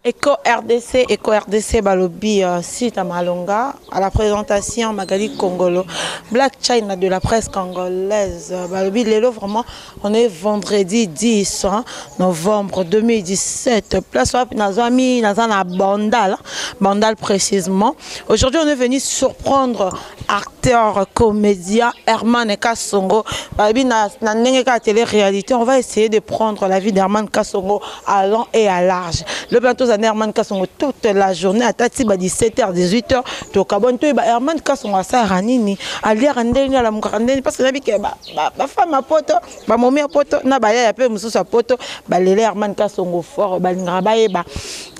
Eco RDC Balobi, site à Malonga, à la présentation Magali Congolo, Black China de la presse congolaise. Balobi, Lélo, vraiment, on est vendredi 10 novembre 2017. Place Nazami, Nazana Bandal, Bandal précisément. Aujourd'hui, on est venu surprendre acteur, comédien, Herman Kasongo. Balobi, na télé-réalité, on va essayer de prendre la vie d'Herman Kasongo à long et à large. Le plateau Herman Kasongo toute la journée à Tati 17h 18h to kabon to Herman Kasongo sa ranini ali randeni ala mukandeni parce que nabi ke ba femme poto ba momi poto na ba ya pe mususu poto ba lele Herman Kasongo fort ba linga ba yeba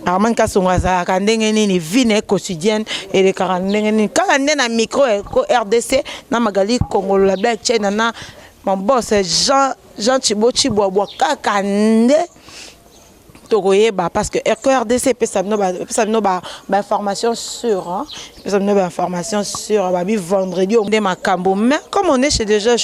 Herman Kasongo sa kandenge nini vie quotidienne et les karandenge nini quand na micro ko RDC na Magali Congolo la Black China na mon boss Jean Chibochi Bobo kakande parce que RDC peut savoir information sûre, information sûre, vendredi au Macambo. Mais comme on est déjà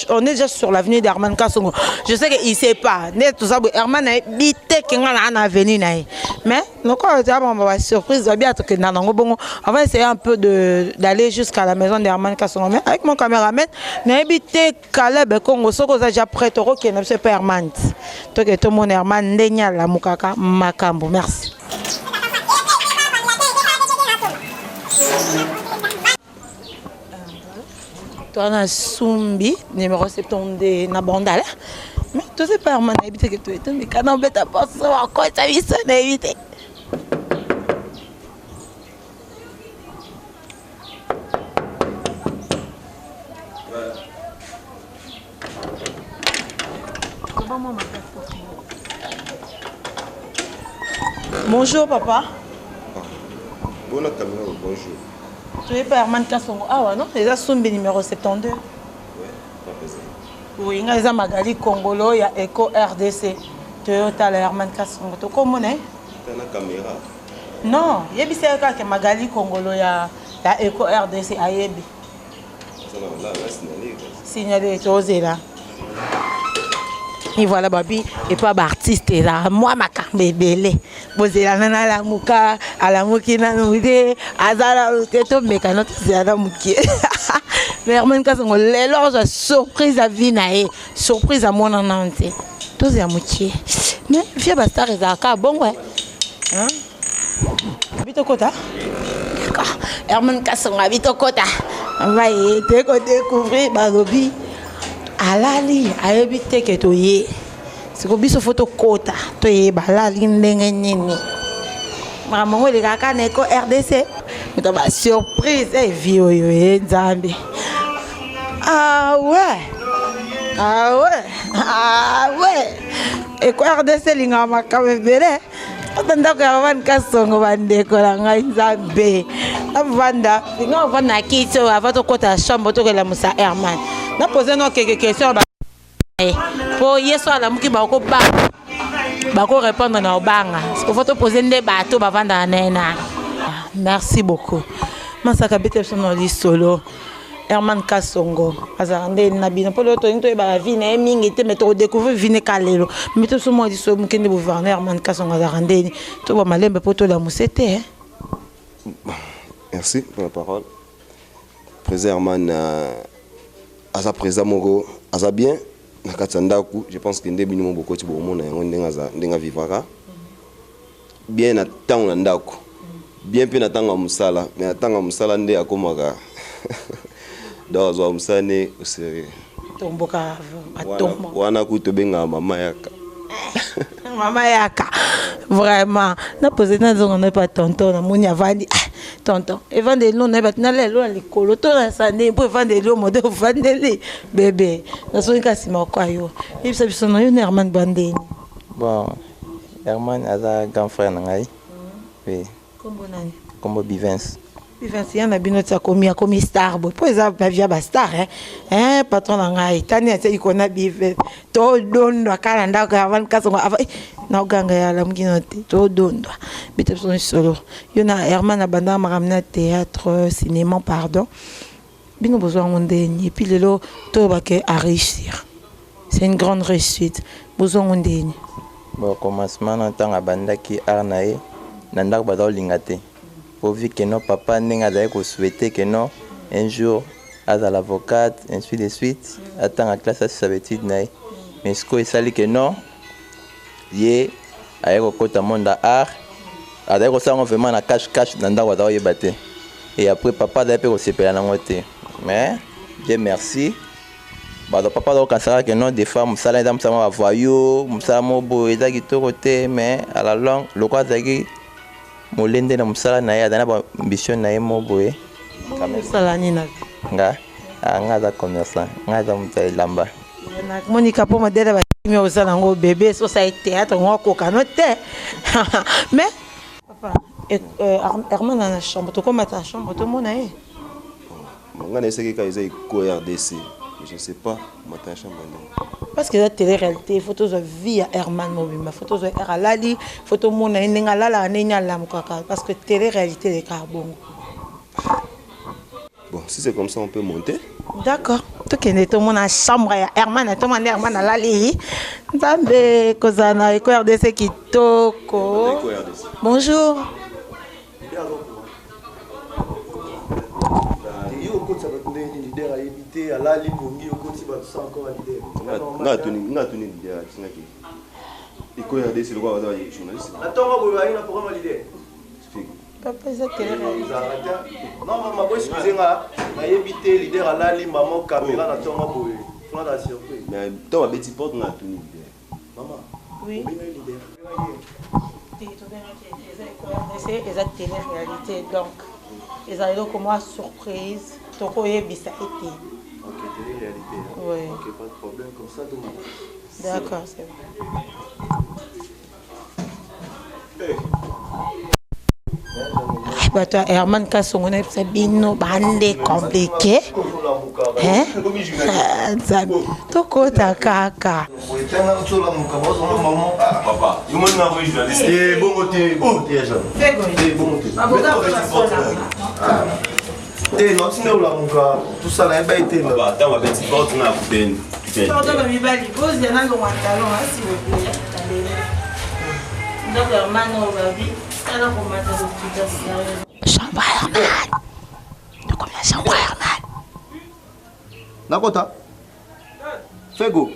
sur l'avenue d'Herman Kasongo, je sais qu'il ne sait pas. Tout ça, Herman a bité qu'il a un avenir. Mais nous avons une surprise. On va essayer un peu d'aller jusqu'à la maison d'Herman Kasongo. Mais avec mon caméraman, nous avons bité Caleb Congo. Ce qu'on a déjà prêt au qui ne sait pas Herman. Tout le monde Herman Ndenya la Mukaka. Macambo, merci. Toi, na Sumbi, numéro 72, na Bandal. Mais tu sais pas, Herman, éviter que tu es mais quand on met ta porte, ça va encore, ça va sonner, éviter. Bonjour papa. Bonjour caméra, bonjour. Tu es pas Herman Kasongo. Ah ouais non, les Sumbi numéro 72. Oui, pas besoin. Oui, il y a Magali Congolo, il y a Eco RDC. Toyota Herman Kasongo. Tu connais? Tu as la caméra? Non, il y a que Magali Congolo, il y a Eco RDC à Yebi. Là, signalé. Signalé, tu oses là. Et voilà, babi, et pas artiste là. Moi, ma bébé. Bosé la nana la muka, à la mukina noude, azala keto mekano tiana muki. Mais Herman Kasongo, les loges surprise à Vinae, surprise à mon anante. Tous les amoukiers. Mais vieux bastard est à bon ouais. Hein? Habite au Kota? D'accord. Herman Kasongo habite au Kota. On va y découvrir Bagobi. Alali ayebite ke toye siko biso photo kota toye balali ndenge nini mamango le kaka neko RDC mais ba surprise et vio yo nzambe ah ouais et ko RDC linga makabebele atanda ko Herman Kasongo bandeko la ngai nzambe avanda linga vana kitso avato kota chambre to la musa Herman. Na poser nos quelques questions pour hier soir la muki bako répondre na obanga il faut te poser des bateaux bavanda nena. Merci beaucoup masaka bete sono li solo Herman Kasongo azande na bino pour l'autre to ba vie na mingi te mettre découvrir vine kalelo mais to somo di so mukende gouverner Herman Kasongo azande to ba malembe pour to la musete. Merci pour la parole. Président Herman Asa présent Mogo, asa bien, na Katsandaku, je pense que ndebini mo boko tibo mona yango ndenga vivaka. Bien na tango ndako. Bien pe na tango musala, mais na tango musala nde akomaka. Donc zo musane au sérieux. Tomboka atombo. Wana ku to benga mama yaka. Mama yaka. Vraiment, na posé na zongo na pas tonton na munya vandi. Tonton, et vendre l'eau, n'est pas les colotos, ça n'est pas vendre l'eau, modèle vendre les bébés. Dans son cas, c'est mon caillou. Il s'agit de son nom, Herman Bandé. Bon, Herman a un grand frère, oui. Comme Bivens. Bivens, il y a un binote comme star. Pour exemple, il y a un star, hein, patron d'Angaï. Tania, c'est qu'on a Bivens. Tout le monde doit calendar avant qu'à son avant. Na uganga ya la muginote to dondo bete son solo yona Herman abanda maramna théâtre cinéma pardon bino besoin ondeni et puis lelo to bake à réussir c'est une grande réussite besoin ondeni bon commencement en temps abanda ki arnae nandako bazolinga te po vu que non papa ndenge azali kosouhaite que non un jour aza l'avocate ainsi de suite atanga classe asisa betide na ye mais sikoyo esali que non ye aye kokota monde ya art azali kosalango vraiment na cache na ndako azakoyeba te et après papa azali mpe kosepela nango te mais Dieu merci papa azokansaka que non des fois mosala eza mosala mwa bavoyo mosala mo boye eza kitoko te mais à la longue loko azalaki molende na mosala na ye azali na baambition na ye mo boye nga aza commerçant nga aza moto ya elamba monika mpo modele batimi osala yango bebe osala théâtre ngo akokano te mais papa Herman ana chambre tokomata na chambre tomona ye nga naesaki kaka eza eko RDC je ne sais pas matin chambre parce que la télé-réalité photos de vie à Herman Mobimba photos de R alali photo mona ndinga lala nenya lam kaka parce que télé-réalité de carbone. Bon, si c'est comme ça on peut monter. D'accord. Tout qui est tout mon chambre à Herman tout mon Herman alali. Nzambe kozana eko RDC kitoko. Bonjour. Papa, c'est quelle non, maman, excusez-moi. Je vais éviter leader à la ligne, maman, caméra, la tombe à bouer. Flan la surprise. Mais toi, ma petite porte, on a tout leader. Maman, oui. C'est la télé-réalité, donc. Ils ont comme moi surprise. Toko yebisa été. Ok, télé-réalité. Oui. Ok, pas de problème, comme ça, tout le monde. D'accord, c'est bon. Bah toi Herman Kassongo c'est bino bande compliqué. Hein? Toko ta kaka. Papa, il m'a envoyé journaliste. Eh bon côté, bon côté jeune. Eh bon côté. Eh non, tu n'es où là mon gars? Tout ça là, il était là. Papa, attends, ma petite porte on a coupé. Pardon, mais il va lui poser, il y en a dans un talon, s'il vous plaît. Donc Herman on va vite. Chambre Herman. De combien chambre Herman? Nakota. Fais go.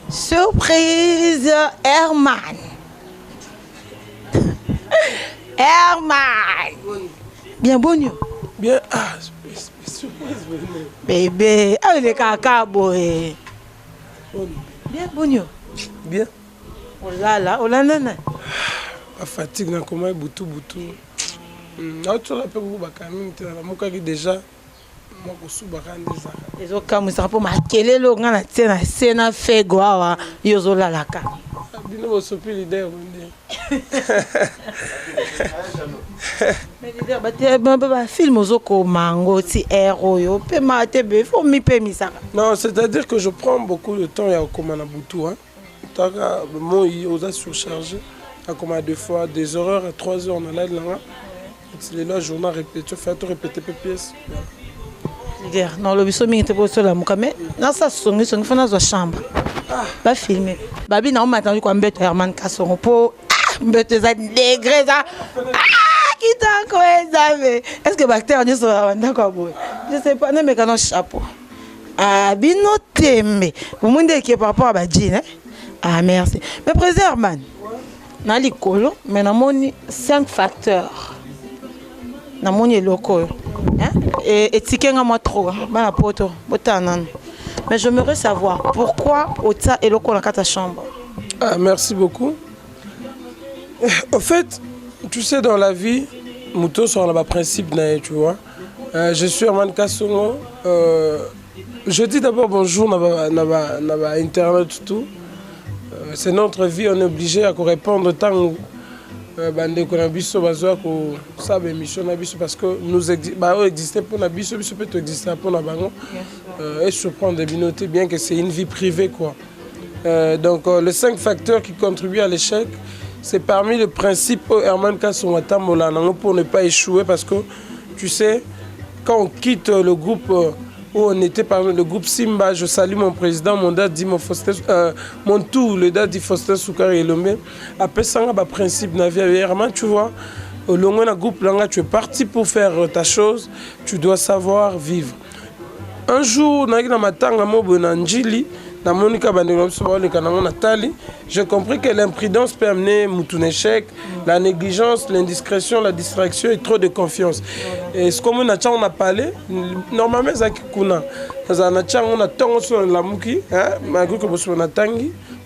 Surprise Herman. Herman. Bien bon. Bien. Ah, surprise. Bébé, ah il est caca boy. Bien bonio. Bien. Oh là là, oh là là. La fatigue na comment butu. Na tu la pe ku bakami ntela moka ki déjà moi ko suba kan déjà. Ezo kamu sa po makelelo ngana tena sena fego awa yozo lalaka. Bino bo sopi leader onde. Mais leader ba film ozoko mango ti héros yo pe mate be faut mi pe mi ça. Non, c'est-à-dire que je prends beaucoup de temps à commander butu hein. Tant que moi il a surchargé à commander deux fois des horaires à 3 heures on a là là. C'est la journée répétée, fait tout répéter pièce. Leader, non le biso mingi te po so la mukame. Na sa songi fana zo chambre. Ba filmer. Babi na on m'a entendu quoi mbeto Herman Kassongo po mbeto za degré za. Kitako ezave. Est-ce que bactère ni so wanda kwa boy? Je sais pas, mais quand chapeau. Ah bino tembe. Vous monde qui par rapport à badji hein? Ah merci. Mais président Herman. Na likolo, mais na moni 5 facteurs. Na moni loko. Hein? Et tikenga moi trop. Bana poto, botanan. Mais j'aimerais savoir pourquoi Ota et loko dans ta chambre. Ah merci beaucoup. En fait, tu sais dans la vie, Mouto sur le principe tu vois. Je suis Herman Kassongo. Je dis d'abord bonjour na internet tout. C'est notre vie, on est obligé à répondre tant bande qu'on a biso bazoa ko ça émission na biso parce que nous exister pour na biso peut exister pour na bango et surprendre des minautés bien que c'est une vie privée quoi. Donc les 5 facteurs qui contribuent à l'échec, c'est parmi les principes Herman Kassongo tambola pour ne pas échouer parce que tu sais quand on quitte le groupe où on était parmi le groupe Simba. Je salue mon président, mon dad dit mon tout, le dad dit Faustin Soukari Elombe. Après ça, on a un principe dans la vie. Vraiment, tu vois, au long d'un groupe, tu es parti pour faire ta chose, tu dois savoir vivre. Un jour, j'ai compris que l'imprudence peut amener un échec, la négligence, l'indiscrétion, la distraction et trop de confiance. Et ce qu'on a parlé, normalement, c'est qu'on a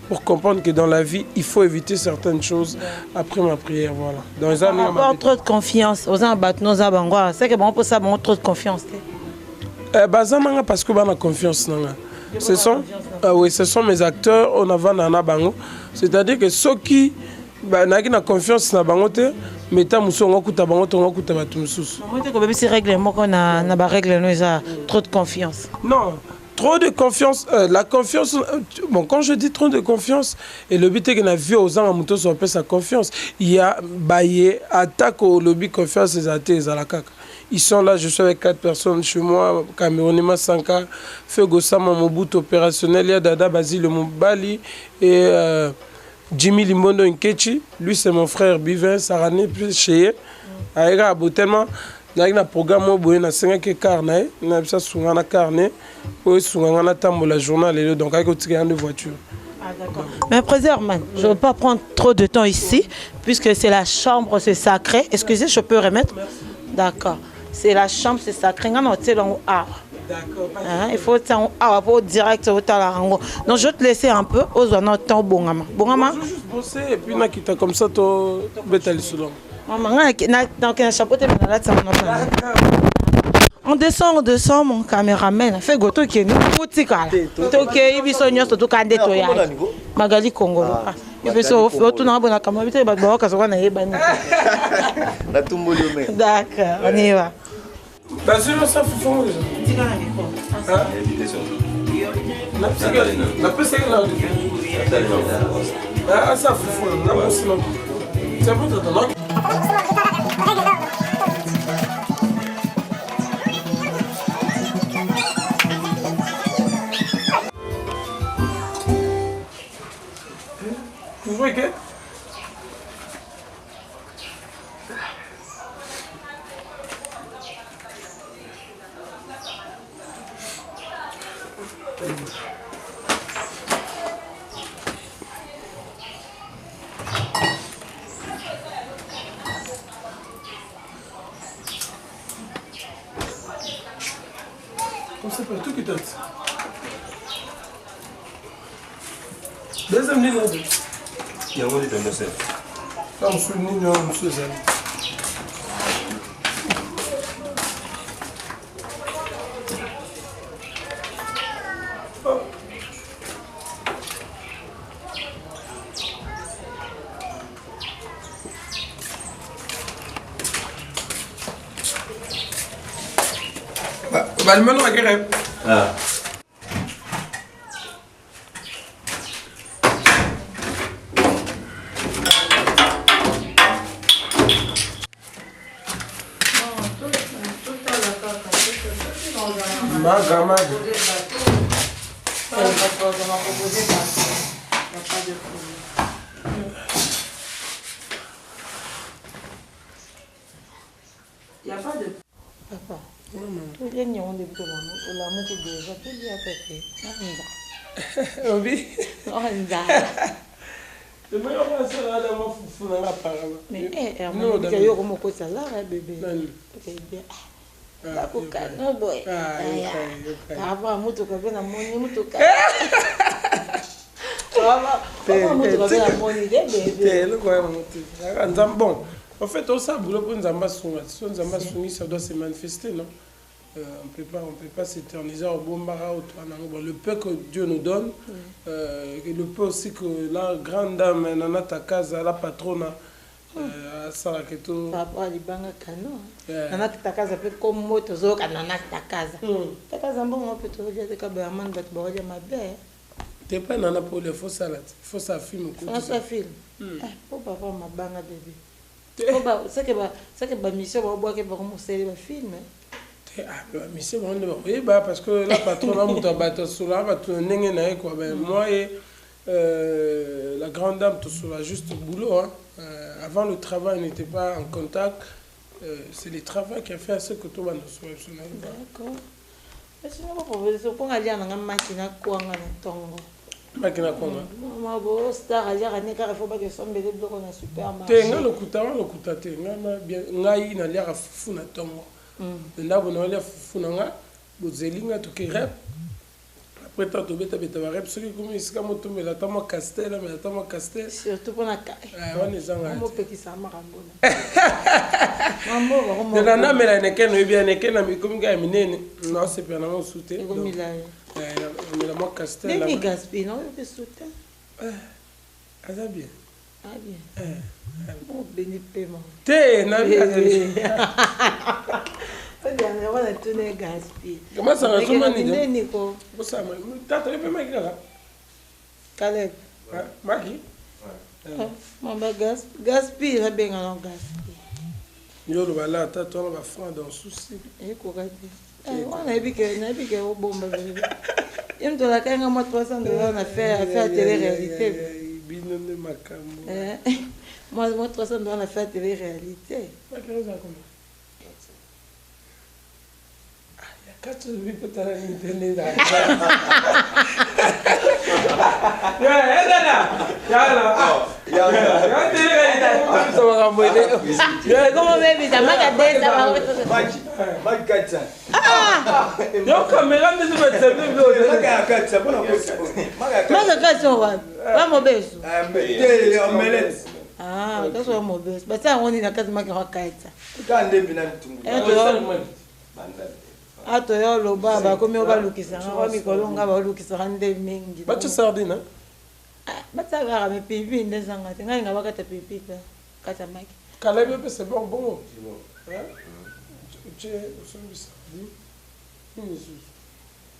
pour comprendre que dans la vie, il faut éviter certaines choses après ma prière. Voilà. Dans les années, trop de confiance. C'est que bon pour ça, trop de confiance. Parce que j'ai confiance. Ce sont mes acteurs, on a Nana Bango. C'est-à-dire que ceux qui ont confiance dans Bango, mais tant que on a Bango, on a trop de confiance. Non, trop de confiance. La confiance, bon, quand je dis trop de confiance, et le but est que la vie aux gens à sur sa confiance. Il y a baillé, attaque au lobby confiance et athées à la caca. Ils sont là, je suis avec 4 personnes chez moi, Camerounima Sanka, Fego Sama Mobutu opérationnel, il y a Dada Basile Mobali et Jimmy Limondo Nkechi. Lui, c'est mon frère Bivin, Sarane, puis chez Aïra, tellement, il y a un programme où il y a 5 carnets, il y a un carnet, où il y a un tambour la journée, donc il y a une voiture. Ah, d'accord. Mais président, je ne veux pas prendre trop de temps ici, puisque c'est la chambre, c'est sacré. Excusez, je peux remettre? D'accord. C'est la chambre, c'est sacré. D'accord. Il faut être direct au talent. Donc je vais te laisser un peu aux temps bongama. Bongama. Je vais juste bosser et puis na kita comme ça to betali selon. On descend mon caméraman. Fait goto qui est nous boutikala. Ok, ibiso nyos to kande to ya. Magali Congo. Ibiso otu na bona kamera bité ba ba kaso na yeba ni. La tumboli me. D'accord, on y va. Basile ça fou déjà. Tika na micro. Ah, invitation. La peste est là. Ah, ça fou. Na musino. C'est bon de non. Vous voyez que on sait pas tout qui t'aide. Deuxième ligne. Il y a un de monsieur. On se ligne, on se zèle. Le menu est Ah. Maga. Il n'y a pas de... Papa. Il y a un de l'amour qui déjà peut dire à Oui. Le meilleur c'est là d'avoir foufou dans la parole. Mais non, il y a comme quoi ça là bébé. La coca, non boy. Avant mutu ka bena moni mutu ka. Bon, en fait, on sait que Nzamba Souni, ça doit se manifester, non? On ne peut pas s'éterniser au Bombara. Le peu que Dieu nous donne, le peu aussi que la grande dame, Nana Takaza, la patronne, Papa libanga kano. Nana Takaza peut comme moto zoka Nana Takaza. Takaza bon peut te dire que Berman va te boire ma belle. T'es pas Nana pour les faux salades. Faut ça film. Faut ça film. Pour papa ma banga bébé. C'est que mission va boire que pour montrer le film. Mais c'est bon, oui, parce que la patronne a monté à battre sur la quoi. Moi et la grande dame, tout sur la juste boulot. Hein. Avant le travail, on n'était pas en contact. C'est le travail qui a fait à ce que tout va nous sauver. D'accord. Mais sinon, professeur, quand on a une machine quoi en tongo. Machine quoi? Moi, bon, star, il y a un car il faut pas que ça me dise que on a supermarché. T'es le kuta, t'es bien, ngai na lia fufu na tongo. Là, on a lia fufu na nga, bozelinga to ke rep. Après tant to beta beta rep, ce qui comme ici comme to me la tama castel, mais la tama castel. Surtout pour la caille. On est zanga. Mo pe ki sa marambona. De la na me la neke no bien neke na mi comme ga minene. Non, c'est pas na mon souté. Comme il a. Mais la mo castel. Mais mi gaspille, non, le souté. Ah ça bien. Ah bien. Bon béni paiement. Té na bien. On a tourné gaspille. Comment ça va comment ni? Nico. Vous ça moi. T'as très bien maki là. Caleb. Maki. Mon gaspille, la bien en gaspille. Yo le bala ta toi va franc dans souci. Et quoi dire? On a vu que au bon bébé. Il me donne la caille moi $300 on a fait télé-réalité. Binone makambo. Moi $300 on a fait télé-réalité. Pas que ça comme. Quand tu vis pour ta internet là. Comment baby ça m'a gardé ça va. Mike Katsa. Ah! Yo caméra ne se met pas. Mike Katsa, bon Maka Katsa wa. Wa mobeso. mais omelette. Ah, that's what mobeso. But ça on dit na Katsa maka Katsa. Quand ndembi na ntumbu. Ato yo lo baba komi obalukisa nga mikolo nga balukisa nde mingi. Bacha sardine. Batsa gara me pipi ndezanga te nga nga bakata pipi ta kata maki. Kala bébé c'est bon. Hein? Tu es au son du sardine.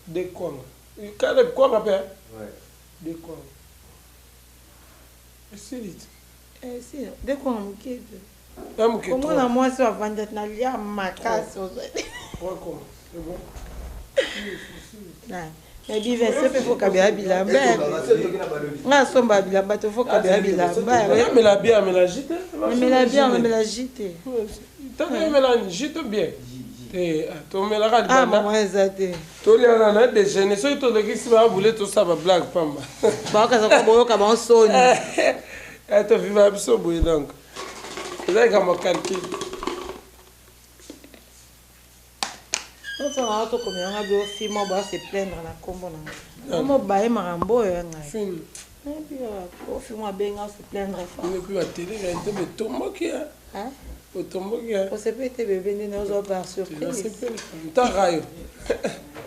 Des quoi? Kala quoi rappelle? Ouais. Des quoi? C'est vite. Si, des quoi mukete. Comment la moi so avanda na lia makasi ouais comment? C'est bon. Mais bive c'est faut kabia bilamba. Nga somba bilamba to faut kabia bilamba. Mais la bière mais la gite. Mais la bière mais la gite. T'as même la gite bien. Eh, to me la rade ah maman ezate. To li ana na déjeuner so to le kisi ba boule to ça ba blague pamba. Ba ka za ko boyo ka ba soni. To viva biso boye donc. C'est comme un calcul. On s'en rend compte combien on a de films on va se plaindre na kombo na. On ba e marambo ya ngai. Film. Et puis au film a benga se plaindre fa. Et puis la télé elle était mais tombo qui a. Hein? Au tombo qui a. On s'est pété bébé né nos par surprise. Ta rayo.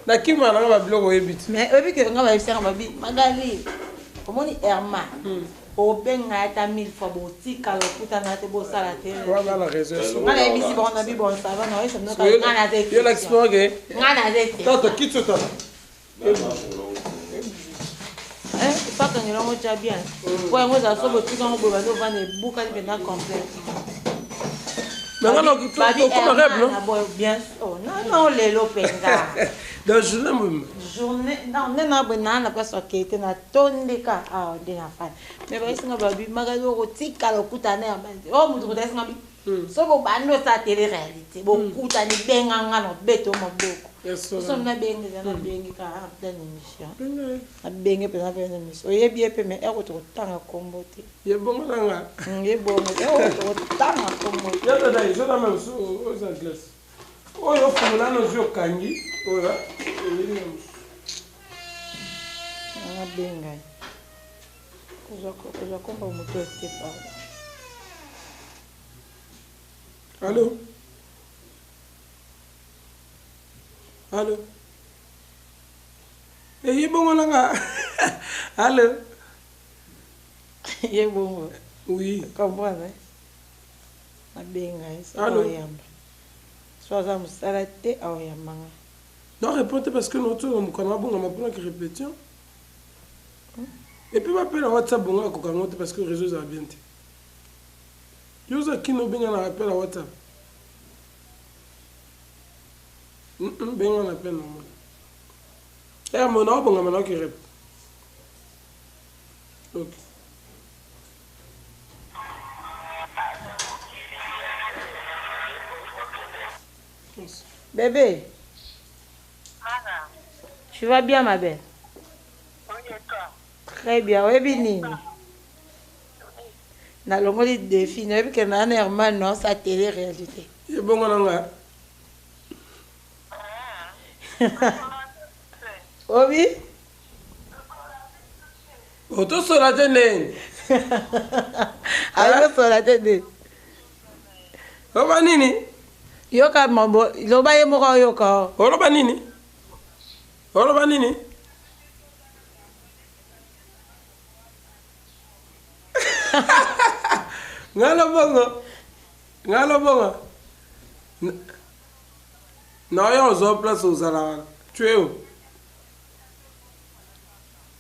Na ki mana ba blogo ebit. Mais obi que nga ba faire mabi magali. Comment ni Herma. Obenga ta 1000 fois botika lokuta na te bosala te. Voilà la raison. Ngana ebisi bon na bi bon ça va no eso no ka ngana te. Yo l'explore que. Ngana te. Tato quitte ça. Pas que nous l'avons bien. Pour moi ça so botika ngo boba no va ne buka ni bena complet. Mais non non comme rêve non. Bien. Oh non lelo penga. Dans journée non na bana kwa so kete na tondeka ah de na fa mais ba isinga babi magalo ko tika lokuta na bandi oh mutu ko desinga bi so bo bando sa télé réalité bo kuta ni benga ngano beto maboko so na benga na benga ka after émission na benga pe na émission oye bien pe mais eko to tanga kombote ye bongo nga ye bongo eko to tanga kombote ya dada iso na même so aux anglais oyo fumula no zo kangi oya benga je comprends moto te pas. Allô eh bongo nga allô ye bongo oui comprendre na benga ça yamba soit musala te yamba. Non, répondez parce que nous sommes bon qui répétition. Et puis m'appelle à WhatsApp bon parce que le réseau ça bien. Yo za qui nous bien à appel à WhatsApp. Ben on appelle normal. Eh mon nom bon maintenant qui répond. OK. Bébé. Tu vas bien, ma belle? Très bien. Oui, Bini. Na longoli défi, ne que na Herman non sa télé-réalité. C'est bon on a. Oui. Auto sur la télé. Allô sur la télé. Oba nini? Yoka mambo, loba ye moko yoka. Oloba nini? Oloba nini? Ngalo bongo. Ngalo bongo. Non, il y a un place aux alarmes. Tu es où?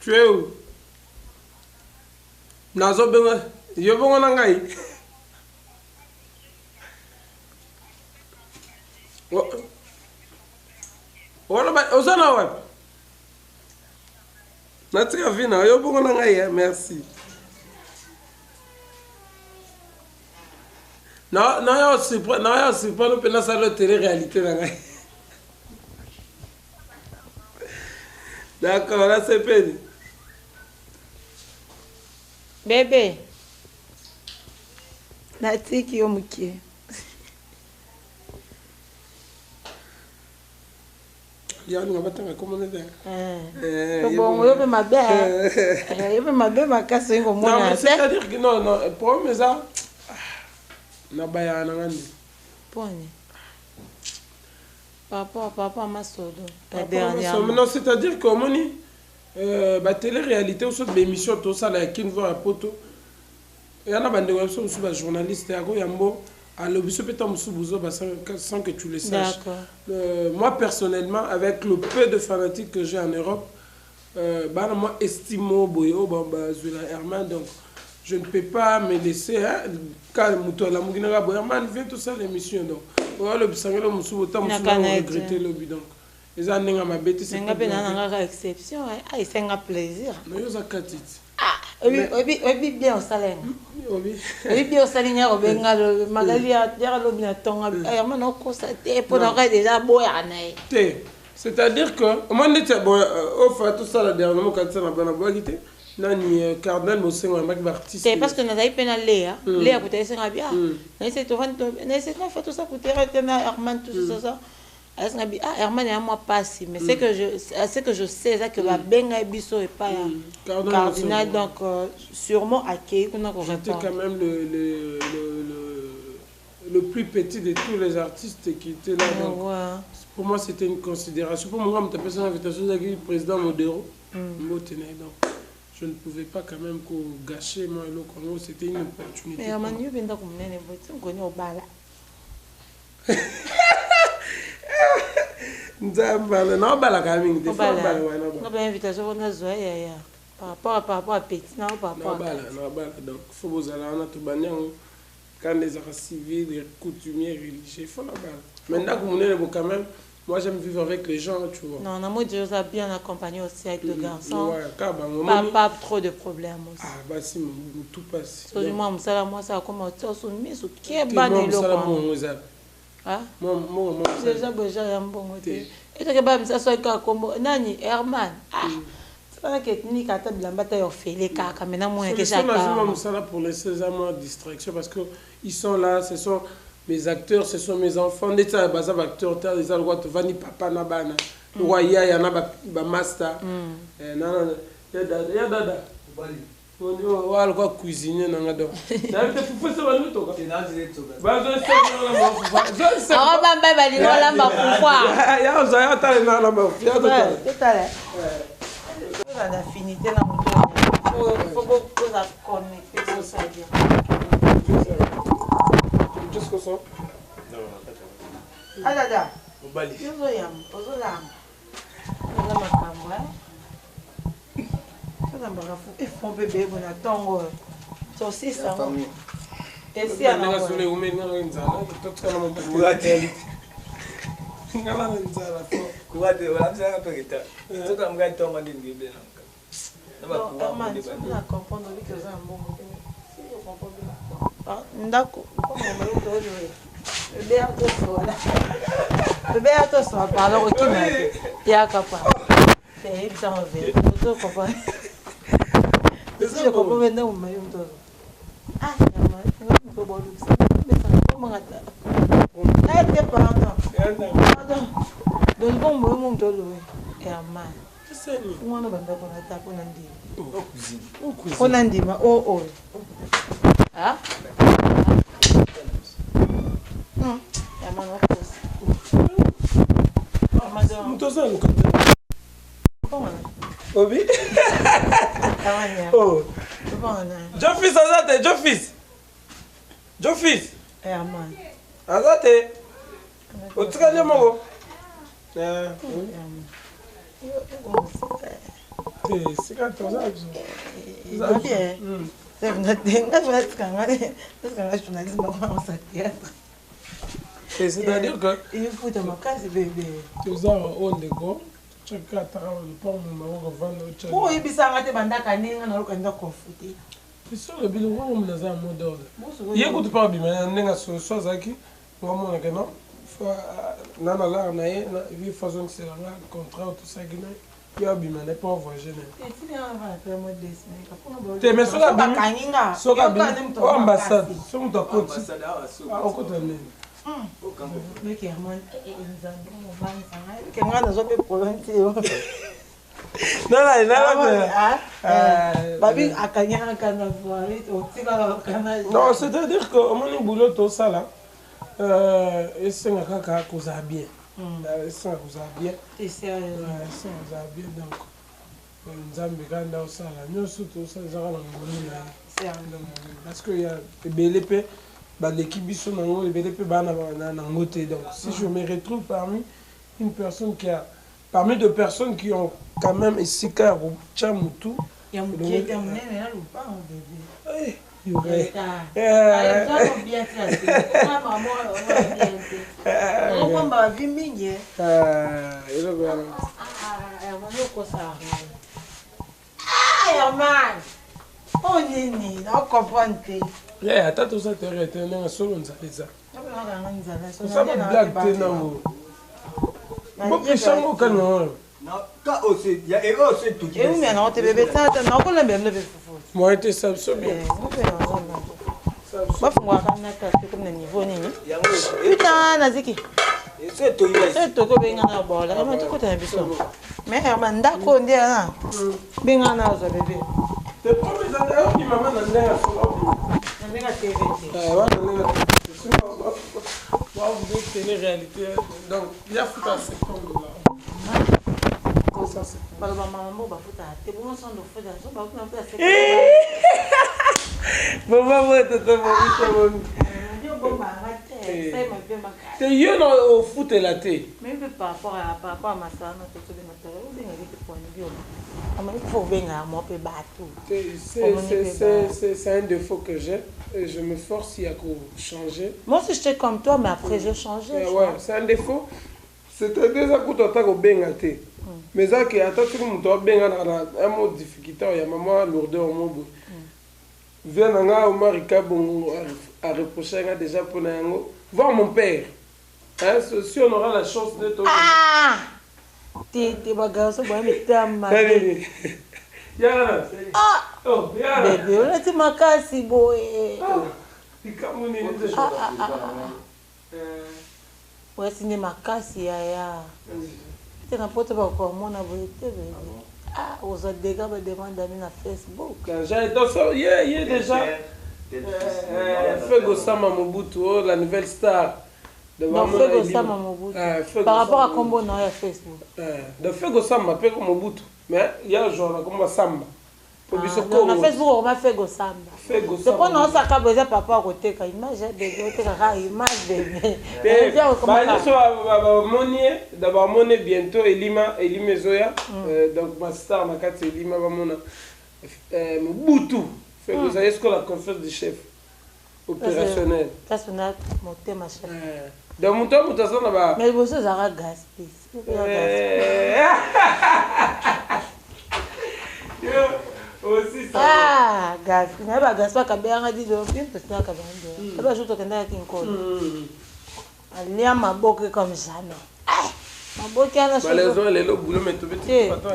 Tu es où? Nazo bongo. Yo bongo nangai. Oloba ozana wapi? Natika vina yo bongo nangai, merci. Non, non, c'est pas le pénal à la télé-réalité. D'accord, là c'est pédé. Bébé. Natiki yo mukie. Yann, on va t'en recommander. Bon, yo be ma belle. Yo be ma belle ma casse ngo mona. Non, mais c'est-à-dire que non, pour mais ça Nabaya nangani. Pone. Papa Masodo. Non, c'est-à-dire que moni ba télé-réalité ou soit d'émission tout ça là qui nous voit à poto. Et on a bande web sur ba journaliste à go yambo à l'obis peut-être musubuzo sans que tu le saches. Moi personnellement avec le peu de fanatiques que j'ai en Europe bah moi estimo boyo ba Zula Herman donc je ne peux pas me laisser car la Muginaga Boyaman vient tout ça l'émission donc le bisangelo musubo tam regretter le but donc les années ma bête c'est une exception c'est un plaisir non yo zakatit obi bien au salaire obi bien au salaire au bengal magali ya lo bien tonga Herman on constaté pour aurait déjà boyana c'est-à-dire que moi dit bon au fait tout ça la dernièrement quand ça na bana boyité nani cardinal mosengo mak artiste c'est parce que nous avons peine Léa Léa côté c'est bien mais c'est tout fait tout ça pour Herman tout ça Herman et moi pas si mais c'est que je sais ça que va benga biso et pas cardinal donc sûrement accueilli qu'on a j'étais quand même le plus petit de tous les artistes qui étaient là donc pour moi c'était une considération pour moi on personne invitation du président Modero donc je ne pouvais pas quand même gâcher moi le Congo, c'était une opportunité. Mais Herman, tu viens de comme nene, tu connais au bala. Nzamba, non bala quand même, des fois bala ouais non. Non ben invitation on a zoé par rapport à petit non par rapport. Non bala donc faut vous aller on a tout banni quand les arts civils, les coutumiers religieux font la bala. Maintenant que mon nene quand même moi, j'aime vivre avec les gens, tu vois. Non, moi, je suis bien accompagné aussi avec le garçon. Ouais, pas trop de problèmes aussi. Ah, bah si, tout passe. Moi, ça a commencé à se mettre sur quel banc de l'eau. Ah? Moi, déjà, il y a un bon côté. Et tu sais, ça soit comme Nani, Herman. Ah! C'est pas que tu n'as pas de bataille fait les caca. Maintenant, moi, je suis là pour laisser ça moi distraction parce qu'ils sont là, ce sont mes acteurs, ce sont mes enfants. Les acteurs, les algouates, Vani Papa Nabana, Waya, Yana Master. Il y a Dada. On va aller cuisiner dans la dent. Il faut bébé bon attends saucisse ça et si ngala nzala fo kuwate wala msanga peketa toka mga tonga ndi ngibe nanga na comprendre que ça un bon mot ndako bébé à toi ça alors OK mais ya kapa c'est ça on veut tu comprends je comprends maintenant mais on doit ah non bon ça mais ça comment ngata n'était pardon donc bon moi mon tolo et ama c'est moi na banda ko na ta ko nandi ko nandi ma oh ah ya mano mutoza lokata obi oh Jofis azate Jofis eh man azate otikale moko sika toza c'est-à-dire que il faut de ma case bébé toza on de go chaka tara le pont mo vendre chaka pour ibisanga te bandaka ninga na lokanda konfuti sur le bilan on me za mot d'ordre yekuti pa bima nenga so zaki ngomona que non nana la na ye na vi façon c'est la contrat tout ça que ya bima n'est pas voyager né te mais so la bima so la bima ambassade so muta koti okota nene mais que man que moi na zo pe polonti babi akanya kana voile otika kana non c'est-à-dire que mon boulot tout ça là et c'est un kaka cause bien c'est un cause bien et c'est bien donc nzambe kanda osala nyonso tosala ezaka na ngolu na ye parce que ya ebele mpe baleki biso nango ebele mpe bana nango te donc si je me retrouve parmi une personne qui a parmi deux personnes qui ont quand même esika ya kotia motu ata toza tere te ndenge solo nzala eza osala blague te nango bopisango kani oyo moi te sabe so bien bafungwaka nakasi comme na niveau nini putain naziki setoko bengana bola ematikota na biso mais bandako nde ana bengana nazwa bebe nandenga tv vous télé-réalité donc il y a foutu à septembre là baloba mama moko bafuta te bongo sondo futa so bakuna futa se mama moto to bongo ndio bomba ngate sai mabema ka te yo no au foot la te même par rapport à masana to de matériel ou bien avec point bio ama il faut benga mo pe batou c'est un défaut que j'ai et je me force à changer. Moi aussi j'étais comme toi mais après j'ai changé. Ouais, c'est un défaut. C'était déjà que tu as benga te. Mais ça que attends tu me benga un mot difficulté il y a maman lourdeur au monde. Viens nga Omarika bon à reprocher déjà pour nango. Voir mon père. Hein, si on aura la chance de te ah t'es bagaso ba metama. Yara. Ah. Oh, yara. Bébé, on a dit makasi boy. Ikamuni ni de ouais, c'est des makasi ya. C'est un pote ba ko mona boy te bébé. Ah, aux autres dégâts ba demande na Facebook. J'ai donc il y a déjà Fego Sama Mobutu, la nouvelle star. Non, Fego Sama Mobutu. Par rapport à combo na Facebook. De Fego Sama pe Mobutu. Mais il y a un genre comme Samba. Na Facebook on m'a Fego Samba. Fego Samba. C'est quand on s'accable besoin papa côté ka image de ka image bébé. Bah so monier d'abord monnaie bientôt Elima Zoya donc ma star na kati Elima ba mona Mobutu. Fego ça est-ce que la conférence du chef opérationnel. Ça sonne monter ma chef. Donc mon temps ça là-bas. Mais vous ça va gaspiller. Aussi ça. Ah, gaspiller. Mais pas gaspiller quand bien dit donc une personne quand bien. Ça va juste quand on est en code. Aller à ma boque comme jamais. Ma boque à la chose. Malheureusement les lots boulot mais tout petit pas toi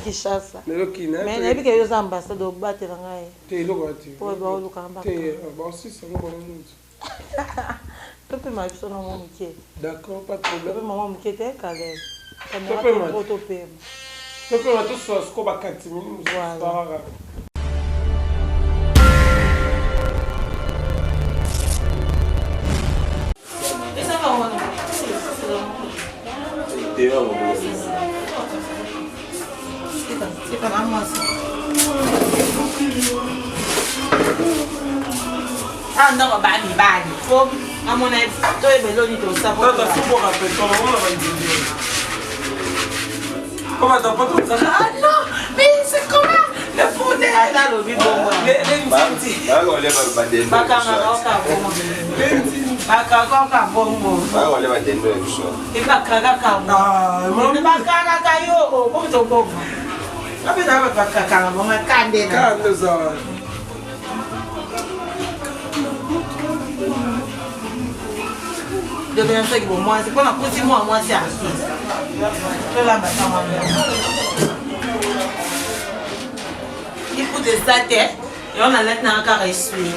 qui chasse. Les lots qui n'a. Mais n'habite que les ambassadeurs battre la ngaï. T'es lots quoi tu. Pour voir le camp. T'es aussi ça mon monde. Tu peux m'acheter dans mon métier. D'accord, pas de Tu peux problème. maman métier t'es calé. Ça Tu peux me trop payé. Tu peux mettre tout sur scope à 4 minutes. Voilà. Et ça va on. C'est pas vraiment ça. Ah non, bani. Faut à mon avis, toi et Beloni tout ça. Attends, c'est pour rappeler ton nom là va dire. Comment t'as pas tout ça? Ah non, mais c'est comment le poulet. Attends, le bibo. Bakaka bongo. Bakaka bongo. Bakaka yo, bongo to bongo. Abe na bakaka bongo kande na. Kande ça. De bien fait que moi, c'est pas la petite moi c'est artiste. Je la bata moi. Il faut des sacs et on a lettre na ka essuie.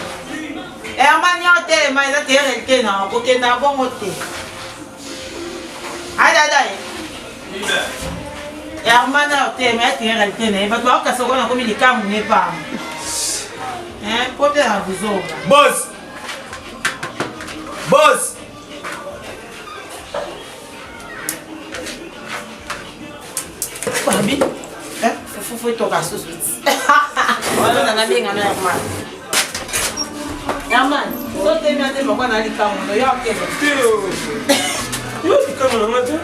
Et amani hotel mais ça terre elle que na ko que na bon hotel. Ada. Et amani hotel mais terre elle que na ba ba ka so ko na ko mi di ka mu ne pa. Pour bien vous autres. Boss. Babi, faut toka sous. Voilà, on a bien gagné Herman. Herman, toi t'es bien t'es pourquoi n'allez pas mon yo ok. Yo, comment on a dit?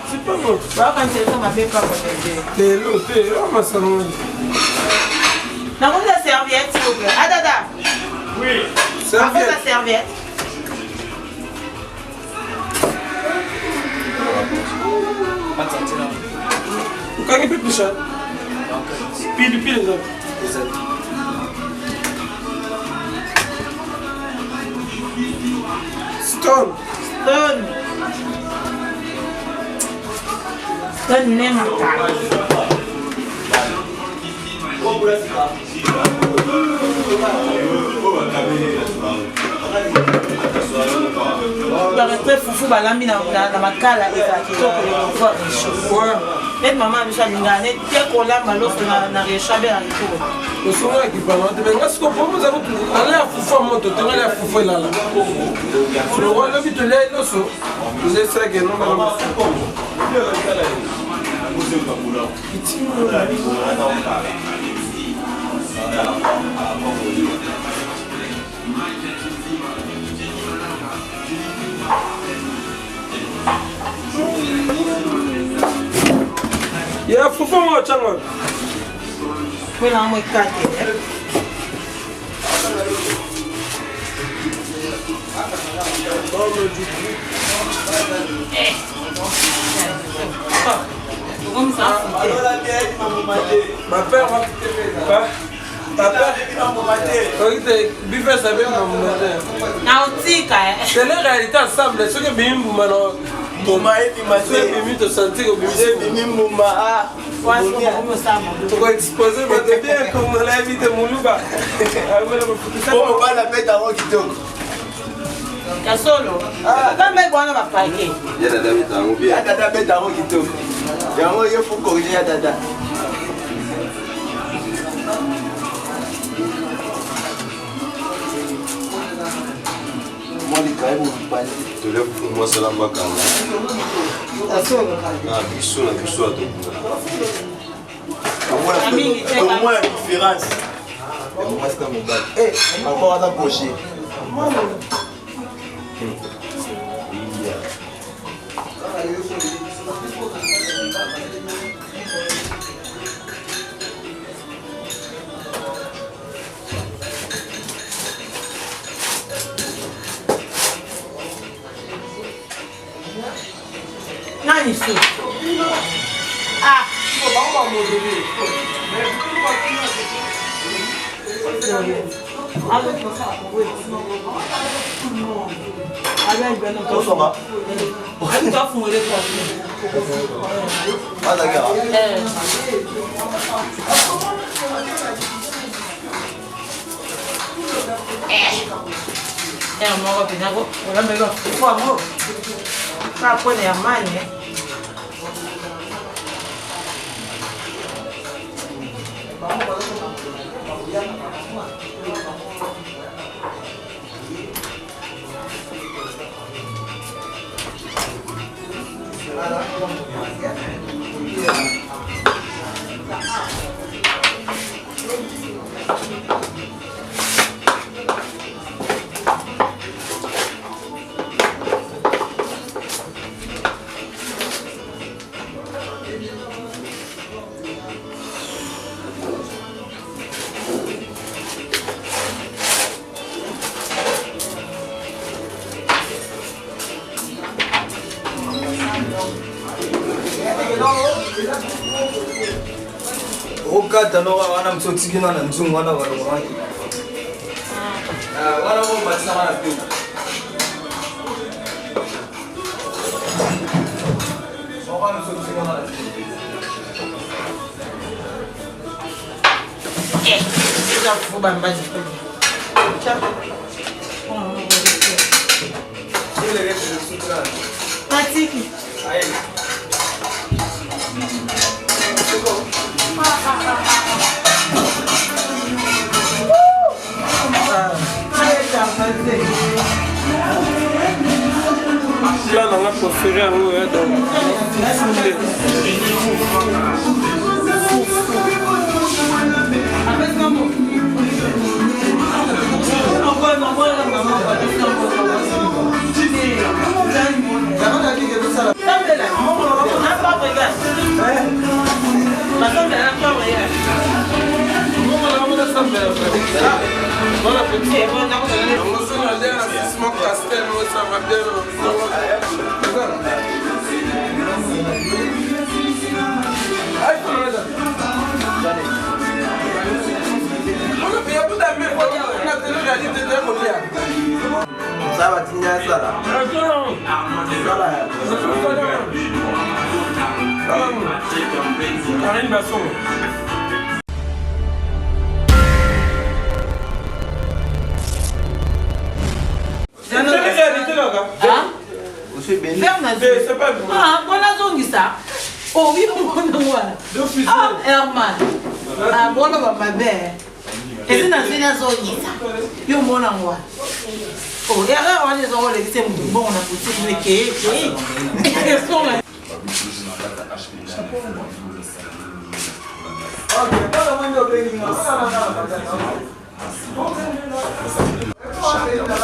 C'est pas bon. Bah quand c'est ça m'a fait pas connaître. T'es l'eau, on ça non. Na on la serviette s'il vous plaît. Ah dada. Oui. Serviette. La serviette. Quand il peut plus cher. Pile ça. Stone nem matar. Très foufou balambi na makala eza kitoko le voir réchaud. Net maman bisa lingane te kola maloso na réchaud à retour. Le soir qui parle de mais ce qu'on peut vous avez aller à foufou moto tenir la foufou là là. Le roi le but là le so. Vous êtes ça que non maman. Ya fufu mo chango. Kwela mo ikate. Comme ça. Ma père va papa. Buffet ça bien mon Na otika. c'est la réalité ensemble ce que bimbu mano. Boma et C'est bimbu te sentir au bimbu. Boma. Tu vas exposer mais bien comme la vie de Muluba. Pour pas la mettre avant qu'il toque. Ya solo. Quand même bwana ba pake. Ya dada mitango bien. Dada mettre avant qu'il toque. Il faut corriger à dada. To le pour moi c'est la bakanga. Ya solo. Ah biso na biso ato. Au moins une différence. Moi c'est comme bac. Eh, encore à ta poche. mosusu. Ah. okata no wana mtsotikina na nzungu wana wana wana mo matisa wana tu wana mtsotikina wana Sasa kufuba mbazi kule. ile yetu mtsotikina Patiki. ai Là, on a préféré un peu Bon appétit. Castel, ça va bien. ça va tinha ça là C'est pas bon. Ah, voilà zongisa. Oh oui, ah, Herman. Ah, voilà ma belle. Et c'est dans une zongisa. Yo mon angwa. Oh, et alors on les envoie les c'est bon on a poussé mais qui.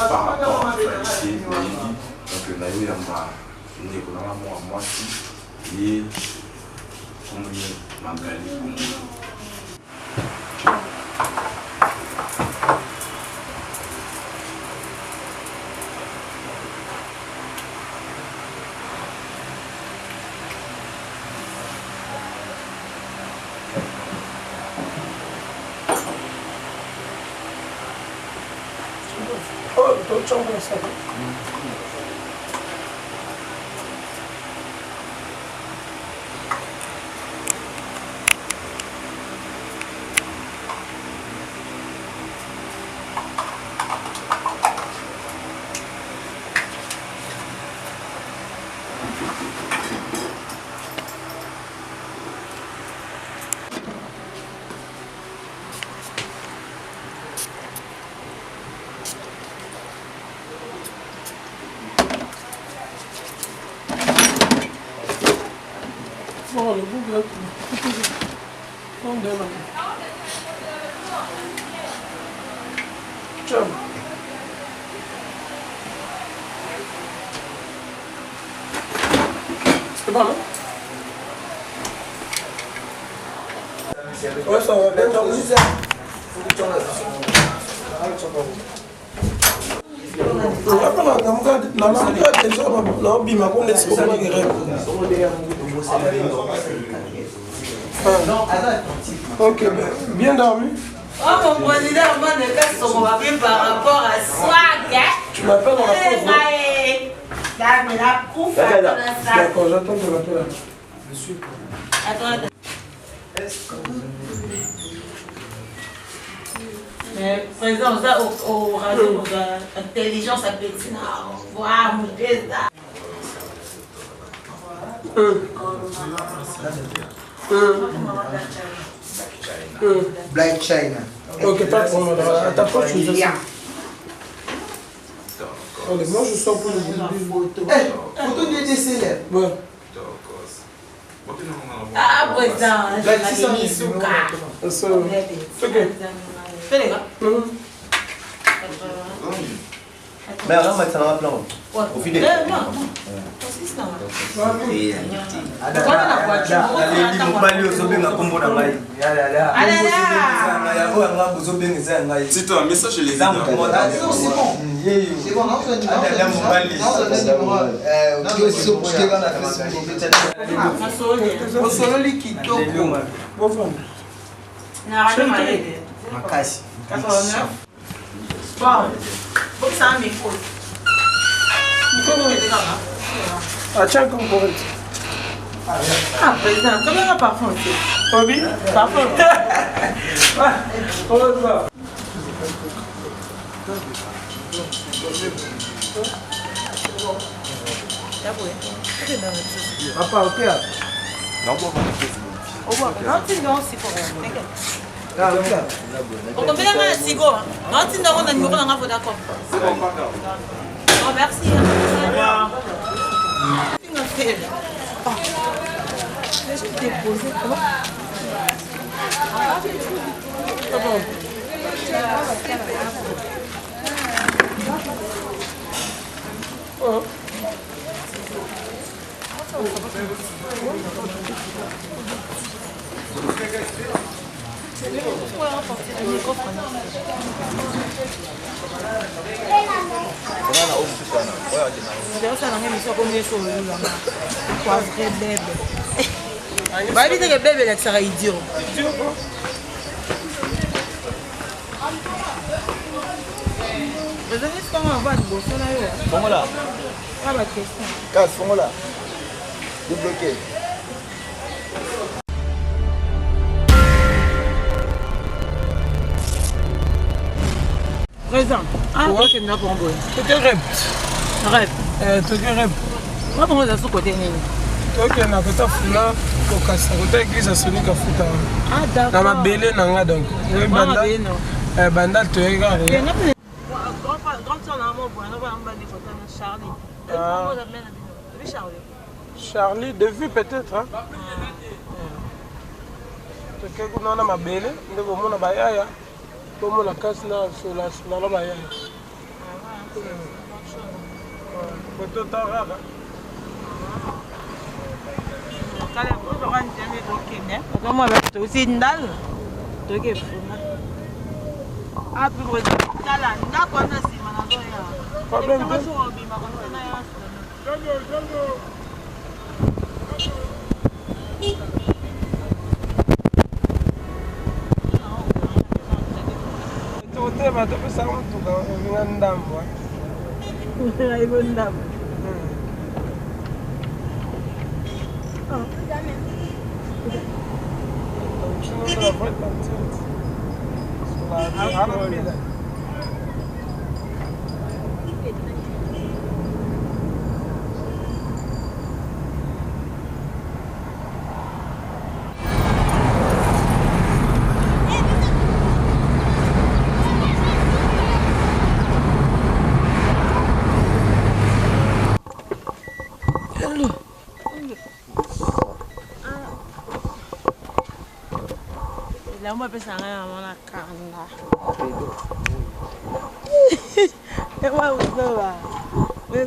Par rapport à ici, donc là il y a moi et on Magali. Oh, don't jump on ça. Oh, le bout là. On demande. Ciao. C'est pas mal. Ouais, ça va bien. Ok, bien dormi. Oh mon président, moi ne casse son papier par rapport à swag. Tu m'appelles dans la pause. D'accord, j'attends de m'appeler. Je suis. Attends. Mais président, ça au radio, intelligence à petit, voir mon président. Black China. Ok, pas de problème. À ta poche, je sais. Allez, moi je sors pour le Photo du décès. Ouais. Ah, président, je l'ai mis sous car. Ok. Fais les gars. Mais alors, ça va plein. Au fidèle. Non, Tito, un message chez les C'est bon, non, Ah, tiens, comme pour être. ah, président, comment un parfum aussi? Oui. Parfum. On va voir. Papa, ok. Non, tu n'as aussi pour t'inquiète. Ah, ok. On peut bien mettre un cigo. Non, tu n'as pas de numéro dans la photo d'accord. Oh, merci. Tu m'as fait. Je vais déposer. Comment? Oh. Bah, il dit que bébé là, ça sera idiot. Vous avez dit comment on va de bosser là? Comment là? Pas la question. Casse, comment là? Débloqué. Présent. Ah, ok, n'a pas envoyé. Tu te rêves. Rêve. Tu te rêves. Moi, pour moi, ça sous côté nini. Ok, na kota fula kokasa kota église asoni kafuta. Ah, d'accord. Na mabele nanga donc. Oui, banda. Banda to ega. Grand soeur na mo bo na ba mba ni kota na Charlie. Comment vous appelez na Charlie? Charlie, de vue peut-être hein. Tu que na mabele ndeko mona bayaya. Comme la casse na la bayaya. Photo ta rara. Comment tu aussi une dalle? Tu es ah, puis vous êtes là, n'a pas de si problème. Tu vas te faire un tout un dame. Une dame. Là, moi, je suis en Kanda. Et moi, vous savez,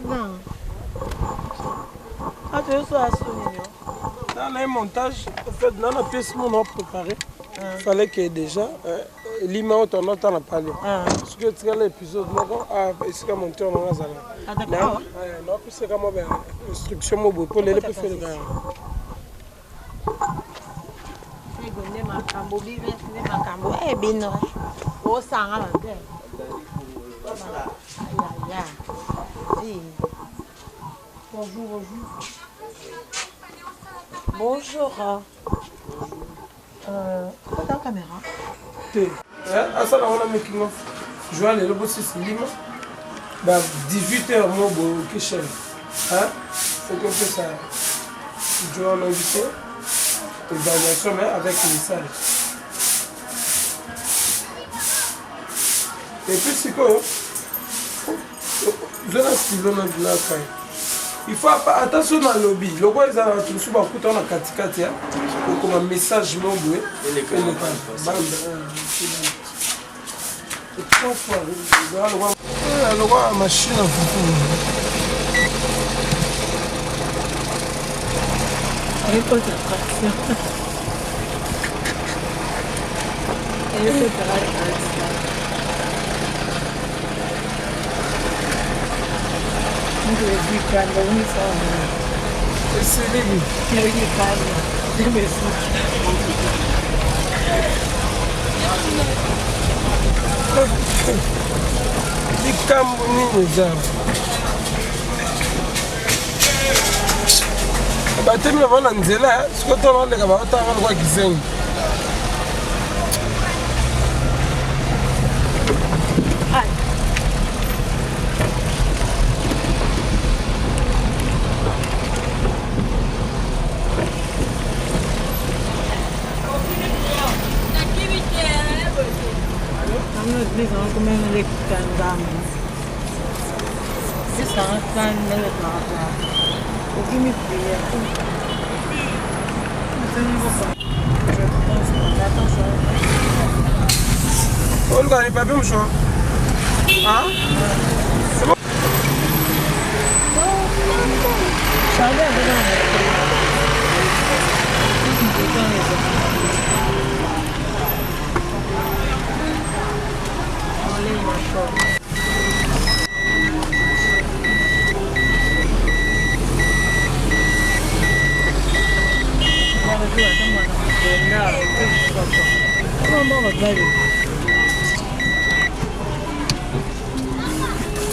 ah, tu es sur la souris. Dans un montage, en fait, dans la pièce, on a préparé. Il fallait que déjà, Lima, on n'a pas parlé. Parce que tu as l'épisode, ici, quand on monte, on a ça. Non, c'est comme une instruction pour les faire le gars. Bonjour. Bonjour. Pourquoi t'as la caméra? À ça, on a making of. Je vais aller le bosser sur Lima. 18h, moi, au Kichel. C'est comme ça. Je vais l'inviter. Évaluation, mais avec les salles. Et puis, c'est quoi? Il faut attention dans le lobby. Le roi, ils ont tout sur le coup, on a katikati. Comme un message non doué. Et le roi a machine à foutre. Avec quoi t'as likambo nini eza batemi na bango na nzela sikoyo ntango baleka baotanga lokwa kizengi Olga, il n'est pas bien, mon choix. Hein? C'est bon?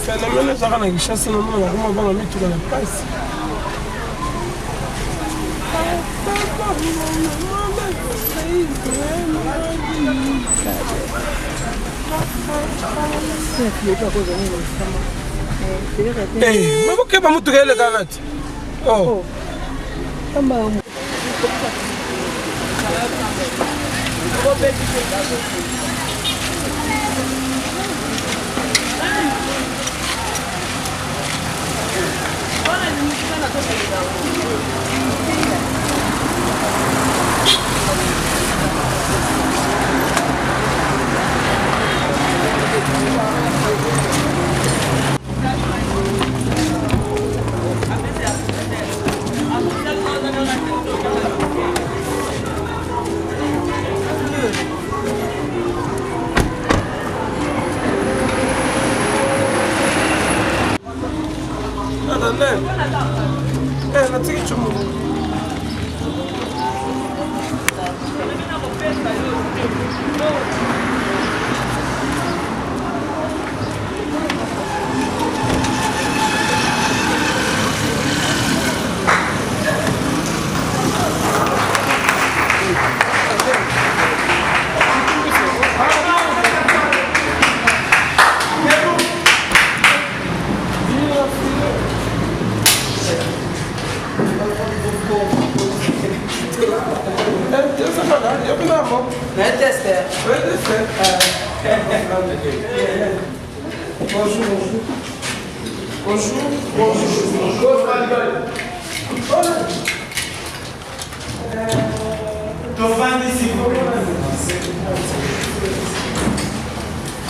Phénomène ezaka na Kinshasa na mona bakoma banga mituka na pasi. Mabokeba mutuka eleka nati. Oh.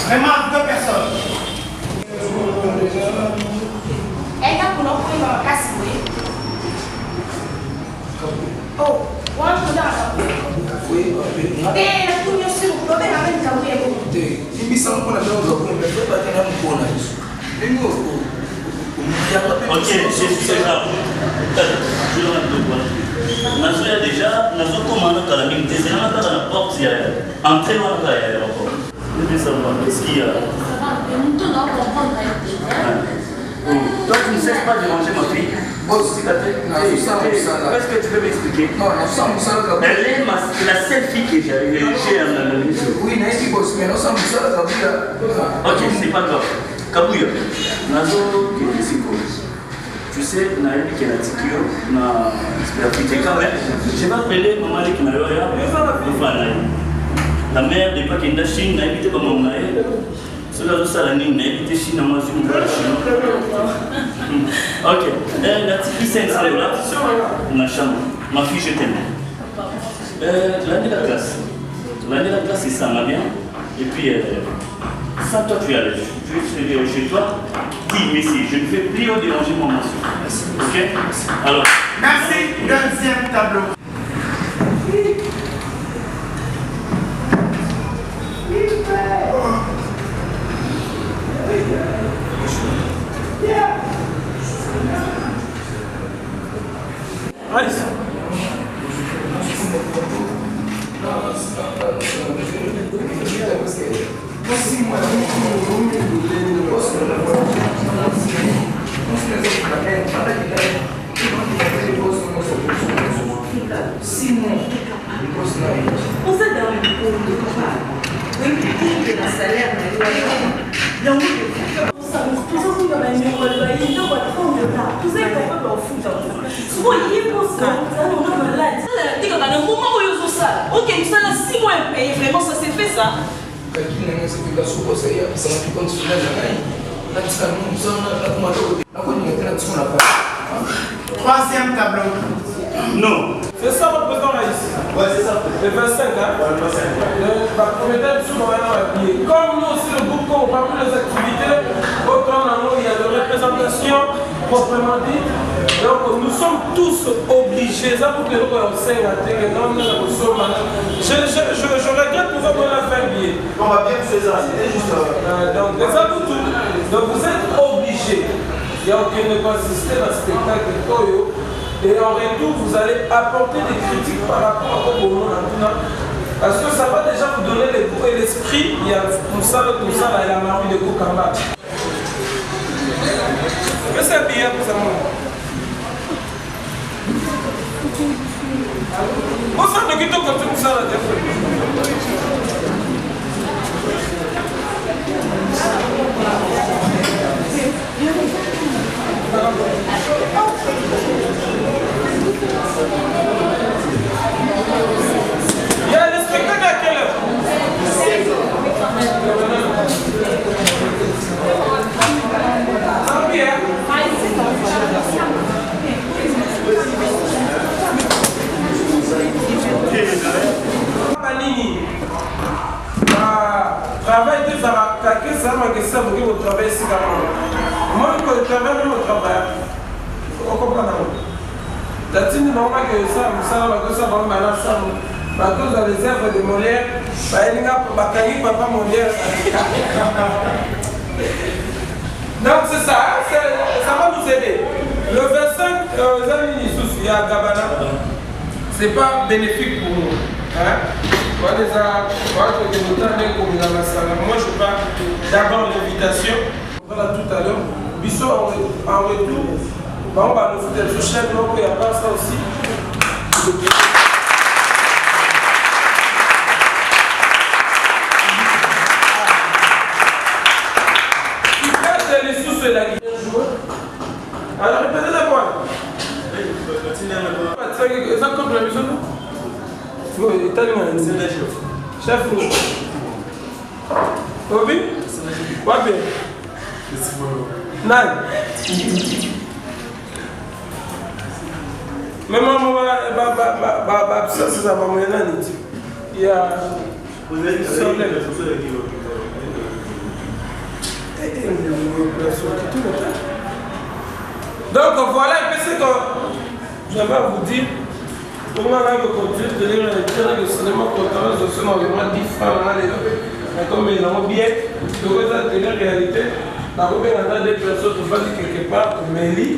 Vraiment, deux personnes. Elle a pour l'offrir casse. Oh, moi je Oui, ok, c'est grave. Je déjà, nous avons commandé à la minute, c'est la porte, il y a entrée dans l'aéroport. Je veux savoir, qu'est-ce qu'il y a? Donc tu ne cesses pas de déranger ma fille. Est-ce que tu peux m'expliquer? Elle est la seule fille que j'ai à la maison. Oui, ok, c'est pas grave. Kabouya, nazo tu sais, na yeli qui est la tikio, na je vais appeler maman qui n'a rien. La mère n'est pas qui est Chine, n'a évité comme on a eu. Cela ça la ligne, n'a évité Chine, moi je me vois la Chine. Ok, la petite fille c'est là, ma chambre, ma fille je t'aime. L'année de la classe. L'année de la classe c'est ça, ma bien. Et puis, sans toi tu es à l'aise. Je vais chez toi, dis merci, je ne fais plus au déranger mon monsieur. Ok? Alors. Merci, deuxième tableau. Allez. Vraiment, ça s'est fait ça. Troisième tableau. Non. C'est ça votre président là ici? Ouais, c'est ça. Le 25, hein? Ouais, le 25. Comme nous aussi, le groupe, quand on parle de nos activités, autant il y a de représentation proprement dit. Donc nous sommes tous obligés, ça pour que nous je regrette pouvoir vous la faire bien. On va bien faire ça, c'était juste. Donc ça pour tout. Donc vous êtes obligés. Il n'y a aucun ne pas assister à un spectacle de Toyo. Et en retour, vous allez apporter des critiques par rapport au moment. Parce que ça va déjà vous donner les goûts et l'esprit. Il y a tout ça, là, il a marre de Kokamba. Mais c'est bien pour ça. Vous savez que tout comme ça, là, il y a le spectacle à quelle heure? Travail de Zaraka, ça m'a dit ça, vous travaillez ici. Moi, je travaille même au travail. Vous comprenez? C'est normal que ça va maintenant, ça va dans les œuvres de Molière. Papa Molière. Donc c'est ça, ça va nous aider. Le 25, il y a Gabana. Ce n'est pas bénéfique pour nous. Moi je parle d'abord l'invitation. Voilà tout à l'heure. Bissot en retour. On va nous faire le chef, donc il n'y a pas ça aussi. Les sous la guerre joueur. Alors répétez d'abord. Ça compte la maison. Chef. Obi? Wabi? Nan. Mais maman, ça va me donner. Il y a. Vous avez donc voilà un peu ce que je vais vous dire. on a continué de lire le cinéma contemporain, je suis normalement 10 francs, comme il a bien, donc ça c'est une réalité. La on a des personnes qui vont quelque part, mais lit,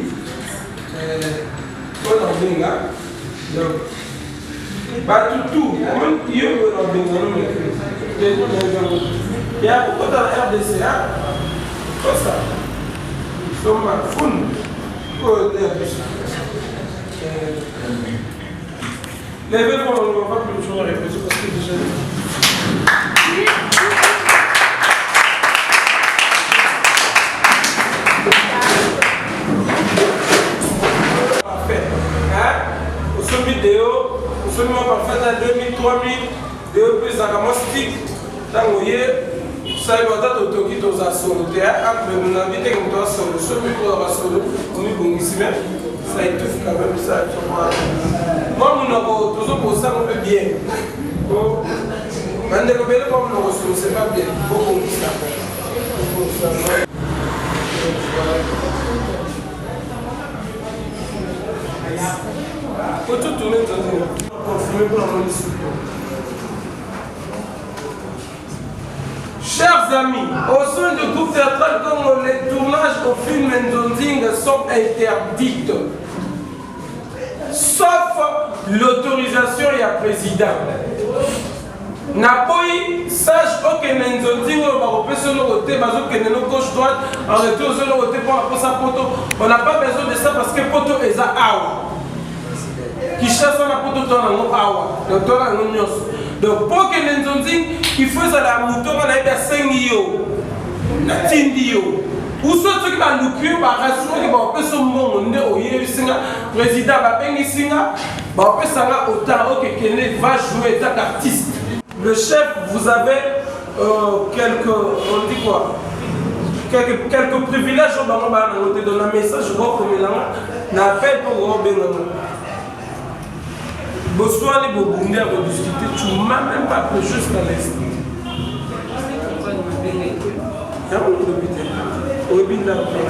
on a bien là, donc, pas tout, même il y a il y a beaucoup de RDCA, comme ça, ils sont mal fous, levez-vous, on va plus toujours réfléchir parce que déjà. Parfait. Au son vidéo, au son parfait à 2000, 3000, vidéo plus agamastique, dans le ça y va être autoki dans un solo. Après, on a invité comme toi solo. Ce micro dans un solo, on est bon ici même. Ça étouffe quand même ça. Moi, mon abo, toujours pour ça, on fait bien. Mais le bel comme nous sommes, c'est pas bien. Beaucoup de ça. Faut tout tourner dans un confirmer pour la municipalité. Chers amis, au sein du groupe théâtral Congo, les tournages au film Nzonzing sont interdits. Sauf l'autorisation et la présidente. Napoi sache que Nzonzing va repasser le côté, gauche droite, en retour sur le côté pour sa photo. On n'a pas besoin de ça parce que photo est à awa. Qui chasse la photo dans la awa, dans la donc pour que les Nzonzing qui faisait la mouton on a eu 5 millions, na tindio. Ou soit ceux qui va nous cuire, va rassurer qui va faire son monde au yéri singa, président va payer singa, va faire ça autant que Kenneth va jouer tant qu'artiste. Le chef, vous avez quelques, on dit quoi? Quelques privilèges au Bango Bana, on te donne un message, je vois comme il a appel pour Robin. Bonsoir les Bobundés à rediscuter, tu ne m'as même pas pris jusqu'à l'instant.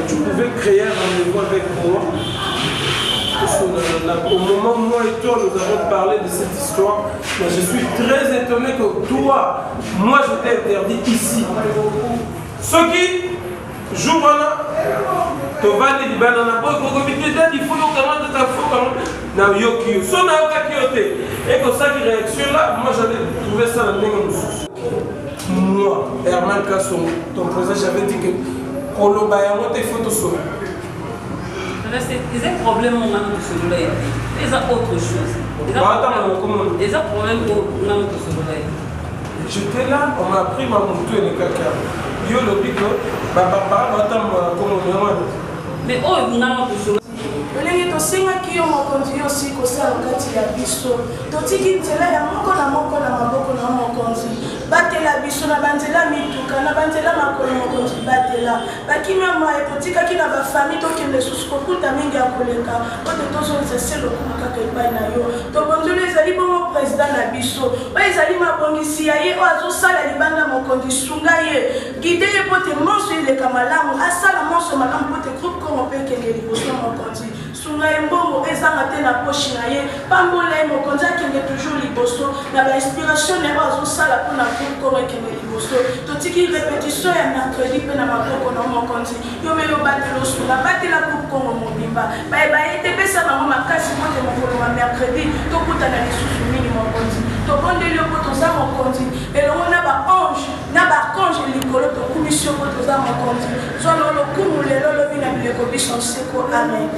Tu pouvais créer un rendez-vous avec moi. Au moment où moi et toi nous avons parlé de cette histoire, mais je suis très étonné que toi, moi je t'ai interdit ici. Ce qui joue là, tu vas dire il faut que na yoki so na yoka kiote et comme ça qui réaction là moi j'avais trouvé ça la même chose. Moi Herman Kasson ton président j'avais dit que koloba yango te photo so c'est un problème on a de celui-là ils ont autre chose ils ont problème on a de celui-là. J'étais là on m'a pris ma moto et le caca yo le bico baba batam comme mais oh on a de celui-là. Olenge tosengaki yo mokonzi yo si kosala kati ya biso totiki nzela ya moko na maboko na mokonzi batela biso na banzela mituka na banzela makolo mokonzi batela bakimia moye totikaki na bafamille tokende susu kokuta mingi ya koleka ote tozonisa se lokumu kaka epai na yo tobonzoli ezali bongo président na biso oyo ezali mabongisi ya ye oyo azosala libanda mokonzi sunga ye gide ye po te monso eleka malamu asala monso malamu po te groupe kongo mpe ekende liboso ya mokonzi sunga ye mbongo ezanga te na poche na ye pambola ye mokonzi akende toujours liboso na bainspiration na ye oyo azosala mpona groupe kongo ekende liboso totiki répétition ya mercredi mpe na maboko na mokonzi yo mpe yo batela osunga batela groupe kongo mobimba bayeba ye te pesa bango makasi mote mokolo wa mercredi tokutana lisusu mingi mokonzi tobondeli yo mpo toza mokonzi elongo na baange na baarkange likolo tokumisi yo mpo toza mokonzi zwala lokumu lelo lobi na bileko biso nseko amen.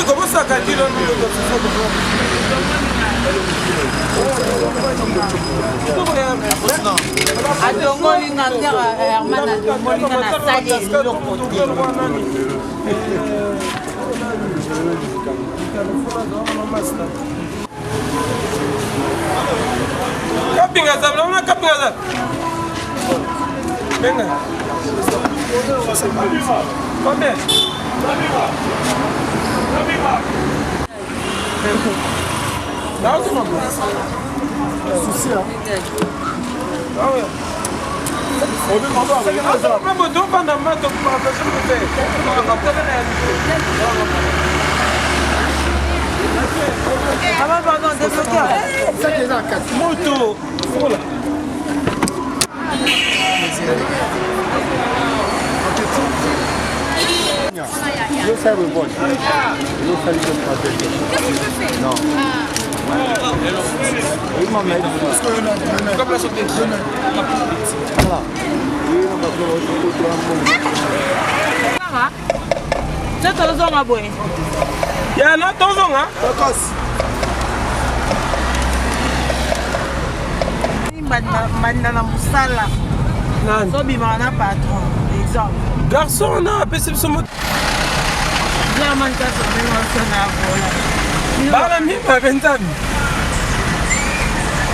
Comment ça, Yo faire le bon. Yo faire le bon. Non. Il m'a mis. Comme la sauter. Voilà. C'est tout le monde à boire. Il y a un autre zone, hein? Bandana musala. Non. So bimana patron. Exemple. Garçon, on a appelé ce mot. Diamant ça c'est Bala mi ma ventami.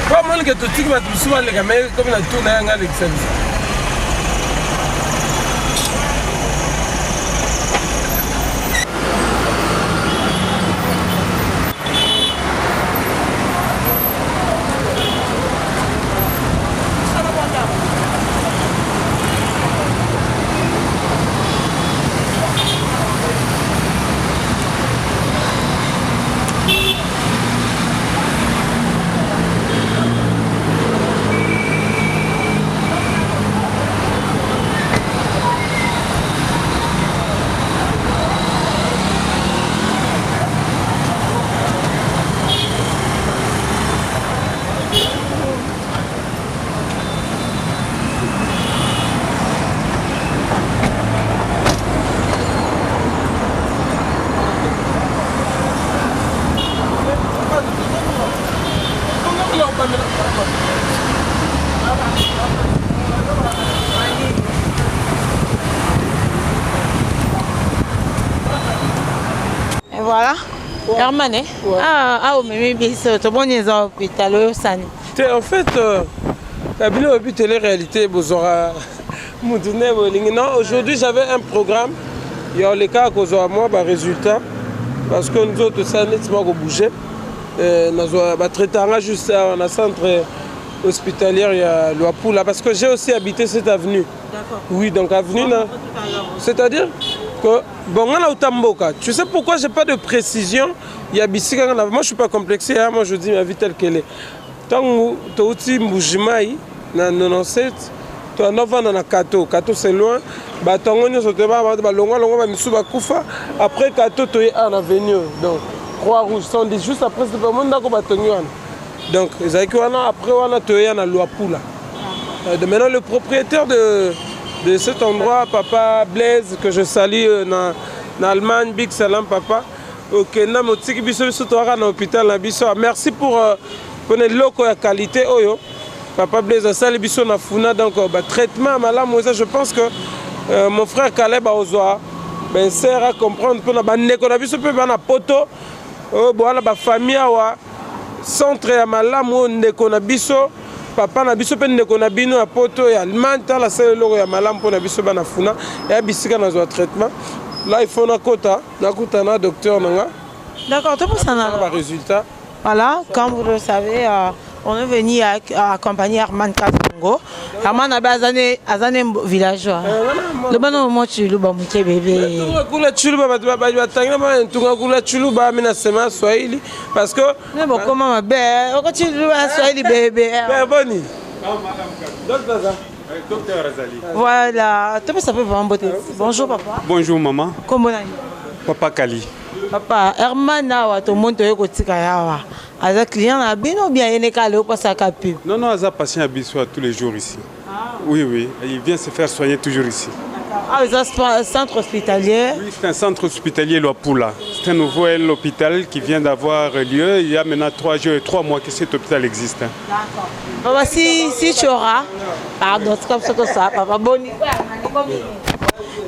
Comment que tu vas tout souvent les gamins comme la tourne à Alexandre. Et voilà. Herman, ah, mais c'est bon, ils ont hôpital, en fait, la télé-réalité, non, aujourd'hui j'avais un programme, il y a les cas à cause de moi, résultat, parce que nous autres, ça n'est pas bouger. Nous avons traité juste en centre hospitalier, il y a Luapula, parce que j'ai aussi habité cette avenue. D'accord. Oui, donc avenue là. C'est-à-dire que, bon, on a Utamboka. Tu sais pourquoi j'ai pas de précision? Il y a Bissika, moi je ne suis pas complexé, hein? Moi je dis ma vie telle qu'elle est. Tant que tu as aussi Mbujimaï, dans 97, tu as 9 ans dans Kato. Kato c'est loin. Après Kato, tu es en avenue. Donc, Croix-Rouge, juste après, c'est pas monde donc, après, on a tué à Luapula. Maintenant, le propriétaire de cet endroit, Papa Blaise, que je salue en Allemagne, Big Salam, Papa. Merci pour le loco de qualité. Papa Blaise a salé biso na funa donc traitement malam je pense que mon frère Caleb Aozoa, ben sert à comprendre que na ndeko na biso pe na poto boala ba famille wa centre ya malamu ndeko na biso papa na biso pe ndeko na bino ya poto ya Allemagne ta la sele logo ya malamu po na biso bana funa ya bisika na zo traitement là il faut na kota na docteur nanga. D'accord, tout pour ça na résultat. Voilà, comme vous le savez, on est venu accompagner Herman Kasongo. Herman a bazane villageois. Le bon moment tu le bon mon bébé. Kula chuluba ba tanga ba ntunga kula chuluba mina sema Swahili parce que mais bon comment ma belle, on continue à Swahili bébé. Boni. Docteur Razali. Voilà, tu peux savoir vraiment beauté. Bonjour papa. Bonjour maman. Comment allez? Papa Kali. Papa, Herman na tout le monde est kotika yawa. Aza client na bino bien yene kale au passer à pub. Non, Aza patient à Bissau tous les jours ici. Ah. Oui, il vient se faire soigner toujours ici. Ah, c'est un centre hospitalier? Oui, c'est un centre hospitalier Loapula. C'est un nouveau hôpital qui vient d'avoir lieu. Il y a maintenant 3 mois que cet hôpital existe. D'accord. Papa, si tu auras, pardon, c'est comme ça, papa, Boni.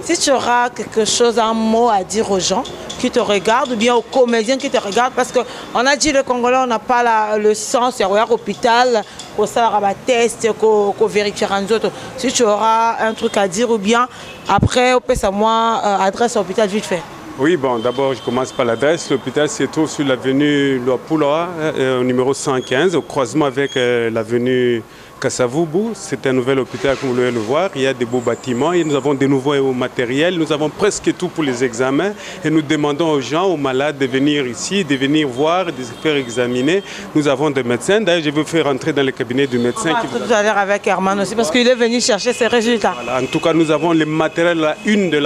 Si tu auras quelque chose, un mot à dire aux gens qui te regardent ou bien aux comédiens qui te regardent, parce qu'on a dit le Congolais, on n'a pas le sens, il y a un hôpital, pour ça, il y a un test, qu'on vérifie les autres. Si tu auras un truc à dire ou bien, après, on peut savoir adresse à l'hôpital vite fait. Oui, bon, d'abord, je commence par l'adresse. L'hôpital se trouve sur l'avenue Loapula, au numéro 115, au croisement avec l'avenue Kasavubu. C'est un nouvel hôpital, comme vous pouvez le voir. Il y a des beaux bâtiments et nous avons des nouveaux matériels. Nous avons presque tout pour les examens et nous demandons aux gens, aux malades de venir ici, de venir voir, de se faire examiner. Nous avons des médecins. D'ailleurs, je vais faire rentrer dans le cabinet du médecin. On va tout à l'heure avec Herman aussi parce qu'il est venu chercher ses résultats. Voilà. En tout cas, nous avons les matériels, la une de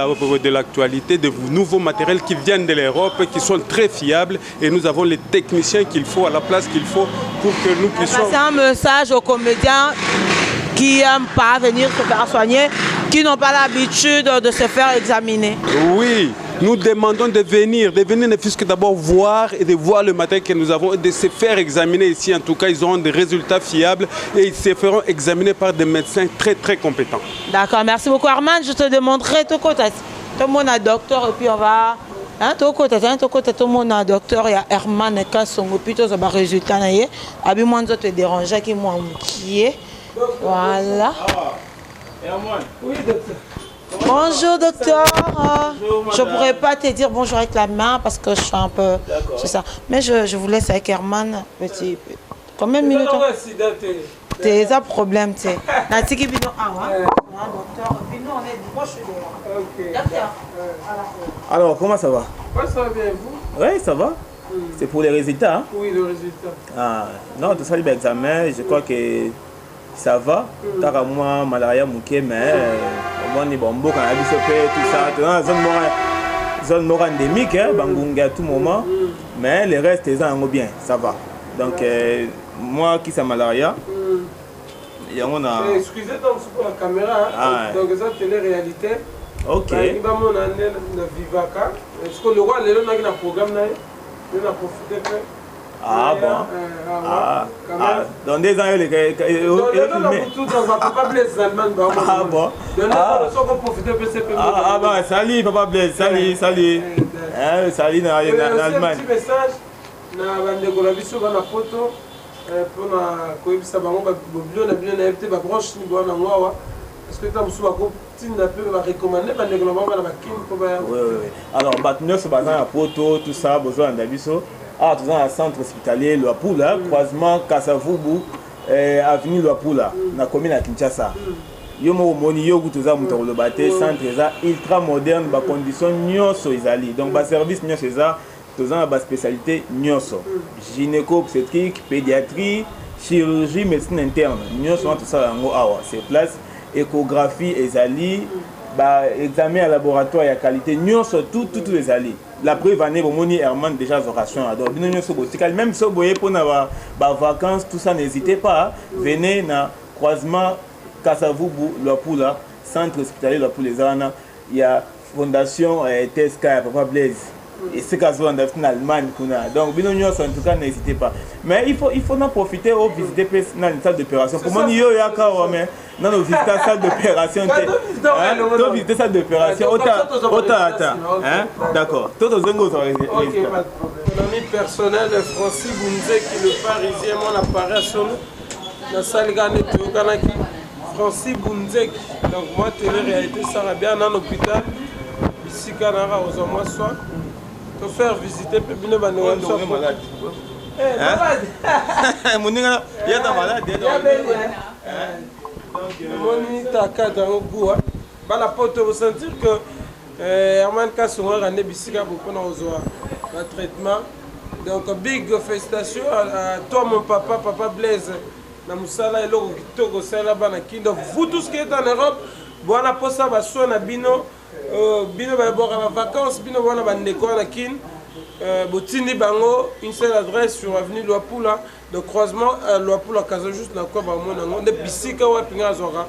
l'actualité, de nouveaux matériels qui viennent de l'Europe, qui sont très fiables et nous avons les techniciens qu'il faut à la place qu'il faut pour que nous puissions... C'est un message aux comédiens qui n'aiment pas venir se faire soigner, qui n'ont pas l'habitude de se faire examiner. Oui, nous demandons de venir ne fût-ce que d'abord voir et de voir le matériel que nous avons et de se faire examiner ici. En tout cas, ils auront des résultats fiables et ils se feront examiner par des médecins très très compétents. D'accord, merci beaucoup Herman. Je te demanderai tout le monde a docteur et puis on va... tout le monde a docteur, il y a Herman Kasongo, puis tout ça résultat naie. Abi moi nous te déranger qui moi qui est. Voilà. Oui, docteur. Bonjour docteur. Bonjour, je ne pourrais pas te dire bonjour avec la main parce que je suis un peu... C'est ça. Mais je vous laisse avec Herman. Petit... Combien de minutes? T'es un problème, tu sais. Natiki Bino, docteur. Puis nous, on est proche de là. Docteur. Alors, comment ça va? Ouais, ça va bien, vous? Oui, ça va. C'est pour les résultats, hein? Oui, le résultat. Ah, non, tout ça, l'examen, je crois que ça va. T'as qu'à moi, malaria, mouké, mais au moins, les bonbons, quand on a tout ça, tu vois, zone nord endémique, hein, Bangunga à tout moment. Mais le reste, les gens ont bien, ça va. Donc, moi qui suis malaria, et on a... Excusez donc pour la caméra, hein? Donc ça c'est la réalité. Ok. Il va mon année na Vivaka. Est-ce que le roi le n'a pas programme là? Il a profité de... Ah bon. Dans des ans les tout on va pas blesser Allemagne. Ah bon. Ah bon, salut papa Blaise, salut. Salut dans Allemagne. Petit message na bandeko la biso bana photo pour na koyebisa bango ba biblio na bino na FT ba branche ni bona ngwa parce que tam suba ko tinda peu va recommander bandeko la bango na ba kin ko ba. Oui. Alors batnyo se bazan la photo tout ça besoin na biso. Ah, tout dans le centre hospitalier Loapula, croisement Kasavubu, avenue Loapula, na commune à Kinshasa. Yo mo moni yo kutuza mutolo bate centre za ultra moderne ba condition nyoso izali. Donc ba service nyoso za tous dans la spécialité nyoso. Gynéco obstétrique, pédiatrie, chirurgie, médecine interne. Nyoso tout ça ngo awa. C'est place échographie ezali, ba examen à laboratoire ya qualité nyoso tout les ali. La preuve année Moni Herman déjà vocation alors même si vous voyez pour nos vacances tout ça n'hésitez pas venez na croisement Kasavubu Loapula centre hospitalier Loapula il y a fondation TSK Papa Blaise et c'est qu'à en Allemagne donc en tout cas n'hésitez pas mais il faut en profiter au visiter dans une salle d'opération pour moi yo ya mais Non, non, visiter la salle d'opération. Tu visiter la salle d'opération. D'accord. Tout aux égaux, ça va résister. Mon ami personnel, Francis Bounzeki, le Parisien, mon appareil à son la salle Gane Théoganaki. Francis Bounzeki. Donc, moi, télé-réalité, ça va bien dans l'hôpital. Ici, Canara, aux hommes, soit. Pour faire visiter, puis nous allons nous malade. Mon nez, il y a ta malade. Mon taka dans le goût. La porte vous sentir que Herman Kassouar a nébissika beaucoup dans le traitement. Donc, big félicitations à toi, mon papa, papa Blaise. Namusala et l'eau qui togo sala banaki. Donc, vous tous qui êtes en Europe, bon, la poste va soigner à Bino. Bino va boire en vacances, Bino va boire en décor à Kin. Botini Bango, une seule adresse sur avenue Loapoula, de croisement à Loapoula, Kaza juste dans quoi on des piscines ou à Zora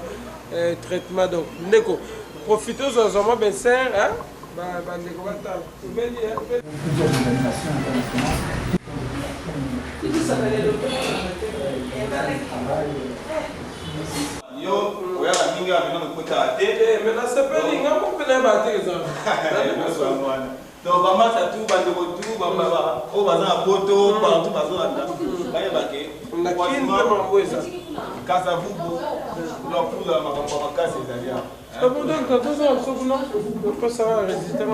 traitement. Donc, Neko, profitez aux hommes, ben serre, hein? Yo, oya la minga amena mekota ate. Mais là c'est pas linga pour peine battre ça. Donc maman ça tout bande tout baba o baza poto partout baza anda. Baye bake. Na kin pas mangweza. Casa vubu. Lo pula makambo makasi zalia. C'est bon donc quand on a ça non pas ça va résister à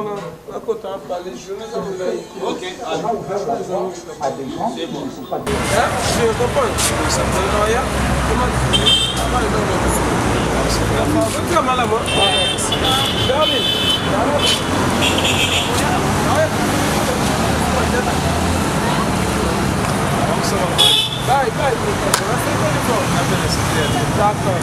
côté à parler journée ça vous là. OK. C'est bon. Je comprends. Ça me rien. Comment mal à moi. Bye, bye. D'accord.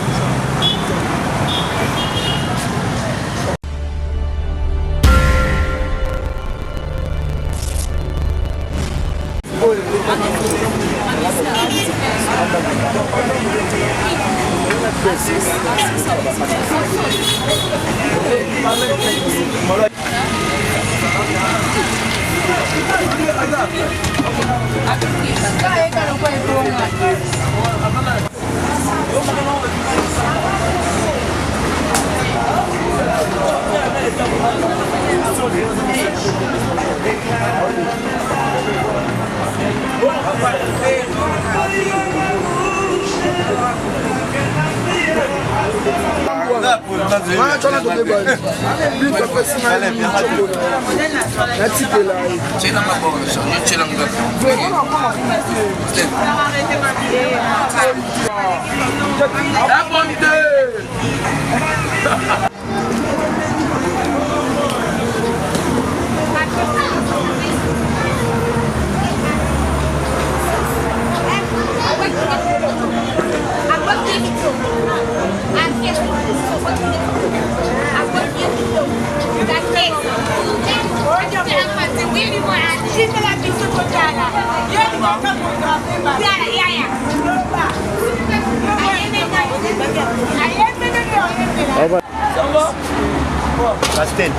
Castel.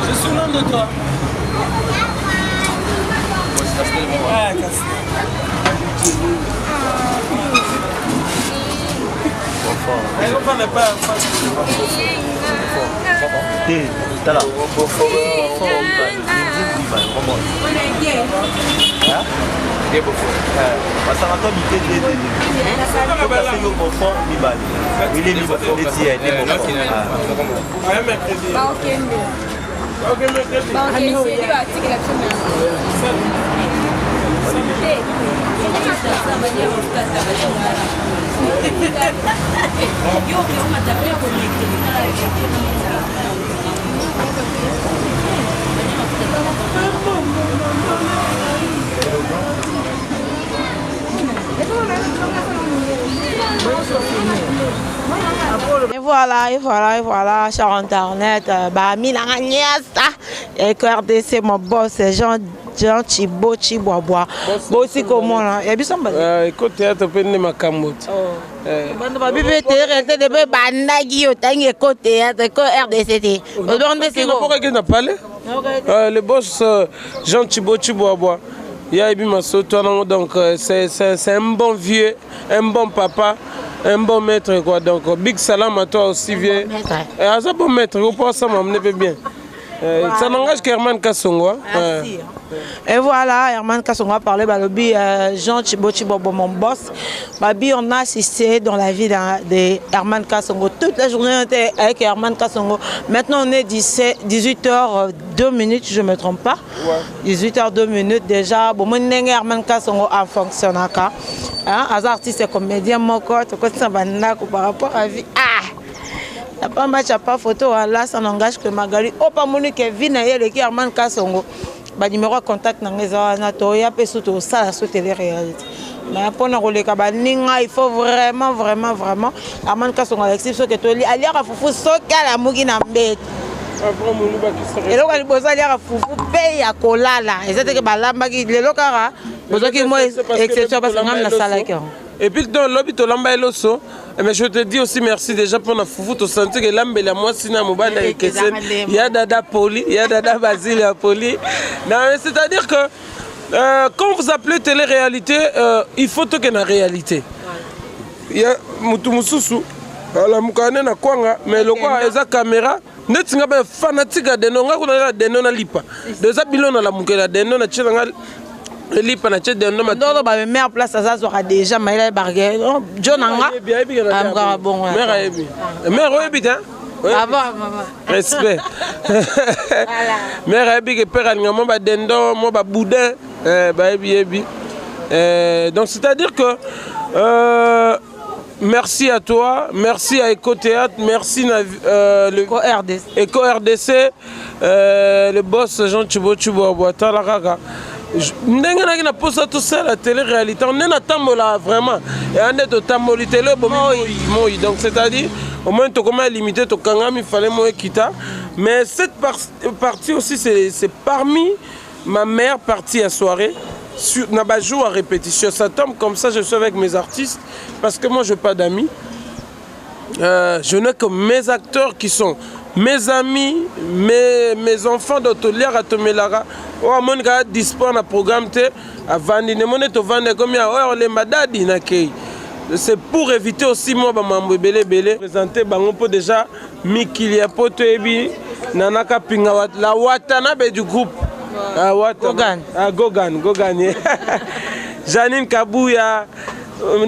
Je suis l'un de toi. Ah, Castel. Elle n'est pas T'as là. Parce Et voilà, sur internet, et RDC, mon boss, Jean Chibo Chibois. Aussi comment là, il y a bien ça. Écoute, théâtre peut ne ma camote. Le boss Jean Chibo Chibois. Yaibi Masoto, donc c'est un bon vieux, un bon papa, un bon maître quoi. Donc big salam à toi aussi vieux. Et à ça bon maître, vous pensez ça m'amener bien. Ça n'engage qu'Herman Kassongo. Merci. Et voilà, Herman Kassongo a parlé de Jean Chibochibobo, mon boss. Babi, on a assisté dans la vie de Herman Kassongo. Toute la journée, on était avec Herman Kassongo. Maintenant, on est 18h02, je ne me trompe pas. Ouais. 18h02 déjà. Bon, moi, Herman Kassongo a fonctionné. Les artistes et comédiens, par rapport à la vie. Il n'y a pas de match, il n'y a pas de photo. Là, ça n'engage que Magali. Oh, pas mon Kevin, il y a l'équipe Herman Kassongo. Le numéro de contact, il y a ça, la télé-réalité. Mais pour nous, il faut vraiment, vraiment, vraiment. Herman Kassongo, Alexis, ce que tu as dit, il y a un foufou, ce qu'il y a un mougin en bête. Et là, il y a un foufou, paye à Kolala. Et c'est que les locaux, exception parce que nous avons la salle. Et puis dans l'objet de l'amba et l'osso, mais je te dis aussi merci déjà pour la foufou, tu sens que l'amba et la moi sinon mobile et il y a Dada Poli, il y a Dada Basile et Poli. C'est-à-dire que quand vous appelez télé-réalité, il faut que la réalité. Il y a Moutoumoussousou, la Moukane na Kwanga, mais le quoi est la caméra. Net singa ba fanatique de non nga de non na lipa. Déjà bilona la Moukela de non na tchelanga. Lipa na tched de non ma. Non ba meilleure place ça sera déjà maïla bargué. Jonanga. Bon. Mère Ayebi. Mère Ayebi hein. Maman. Respect. Mère Ayebi que père ngamo ba dendo, mo ba boudin ba Ayebi. Donc c'est-à-dire que merci à toi, merci à Eco Théâtre, merci le Eco RDC, le boss Jean Chibochibo Boata la Raga. Ndenge na posa tout ça la télé-réalité, on est na tambola vraiment. Et on est au tamboli télé moi. Donc c'est-à-dire au moins tu comment limiter ton kangami, il fallait moi quitter. Mais cette partie aussi c'est parmi ma meilleure partie à soirée. N'a pas joué à répétition, ça tombe comme ça, je suis avec mes artistes parce que moi je n'ai pas d'amis. Je n'ai que mes acteurs qui sont mes amis, mes enfants d'Otolière à Tomelara. Oh, mon gars dispose un programme à Vandine, mon est au Vandine comme il y a les madadi nakei. C'est pour éviter aussi moi bamambo belé présenter bango pour déjà Mikilia Potebi Nanaka Pinga la Watanabe du groupe. Gogan. Gogan. Janine Kabouya,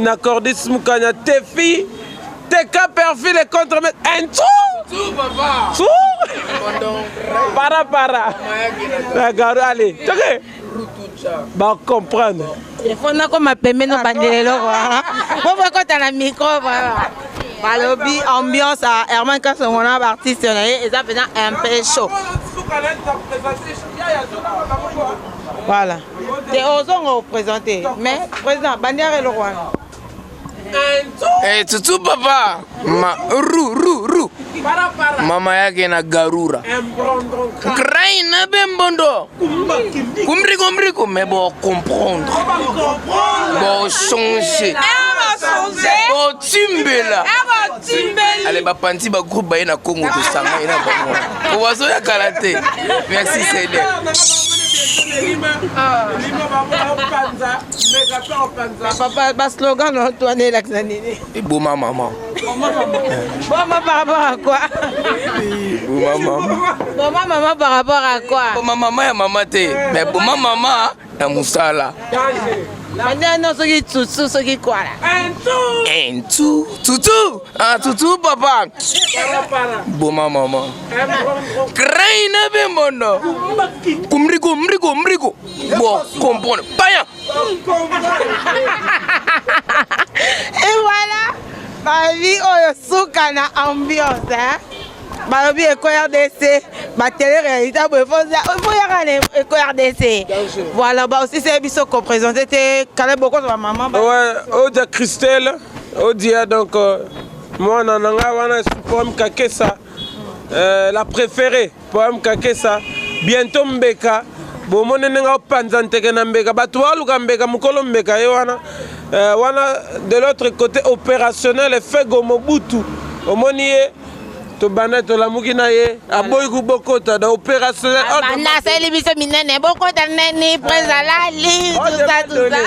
Nakordis Moukanya, Tefi, Teka Perfil et contre-mettre. Un tout papa. Tout Para. La gare, allez. Bah, comprendre. Il faut qu'on m'appelle maintenant Bandelelo. Pourquoi quand tu as la micro, voilà. Balobi, ambiance à Herman Kassongo, artiste, et ça fait un peu chaud. Voilà. C'est osons représenter. Mais, président, Bandière et le roi. Eh, tutu papa. Rou. Mama yake na garura. Crain na bembondo. Kumbriko, mais bon comprendre. Bon changer. Bon timbela. Allez, ba panti ba groupe ba na Congo to sanga ina ba. Ko wazo ya karaté. Merci Cédé. Papa, le slogan, Antoine et Laxanini. Et Bouma maman. Bouma par rapport à quoi? Bouma maman par rapport à quoi? Bouma maman et maman te. Mais Bouma maman et Moussala. Maintenant, ce qui quoi là? Un tout. Ah, tout papa. Bouma maman. Craine bembondo. Kumbriko. Bon, comprendre. Paya. Et voilà. Ma vie, oh, souka na ambiance, hein. Ma vie, Eco RDC. Ma télé-réalité, il faut y aller Eco RDC. Voilà, bah aussi, c'est Bisso qu'on présentait. Calais beaucoup de ma maman. Ouais, Odia Christelle. Odia, donc, moi, on poème Kakesa. La préférée, poème Kakesa. Bientôt Mbeka. Bon, mon nenga panzante que Mbeka. Batoua luka Mbeka, mukolo Mbeka. Wana de l'autre côté opérationnel, fait Gomobutu. Au monier. Tobana tolamuki na ye aboyi kubokota da opérationnel. Na sali biso minene bokota neni prezalali tout ça.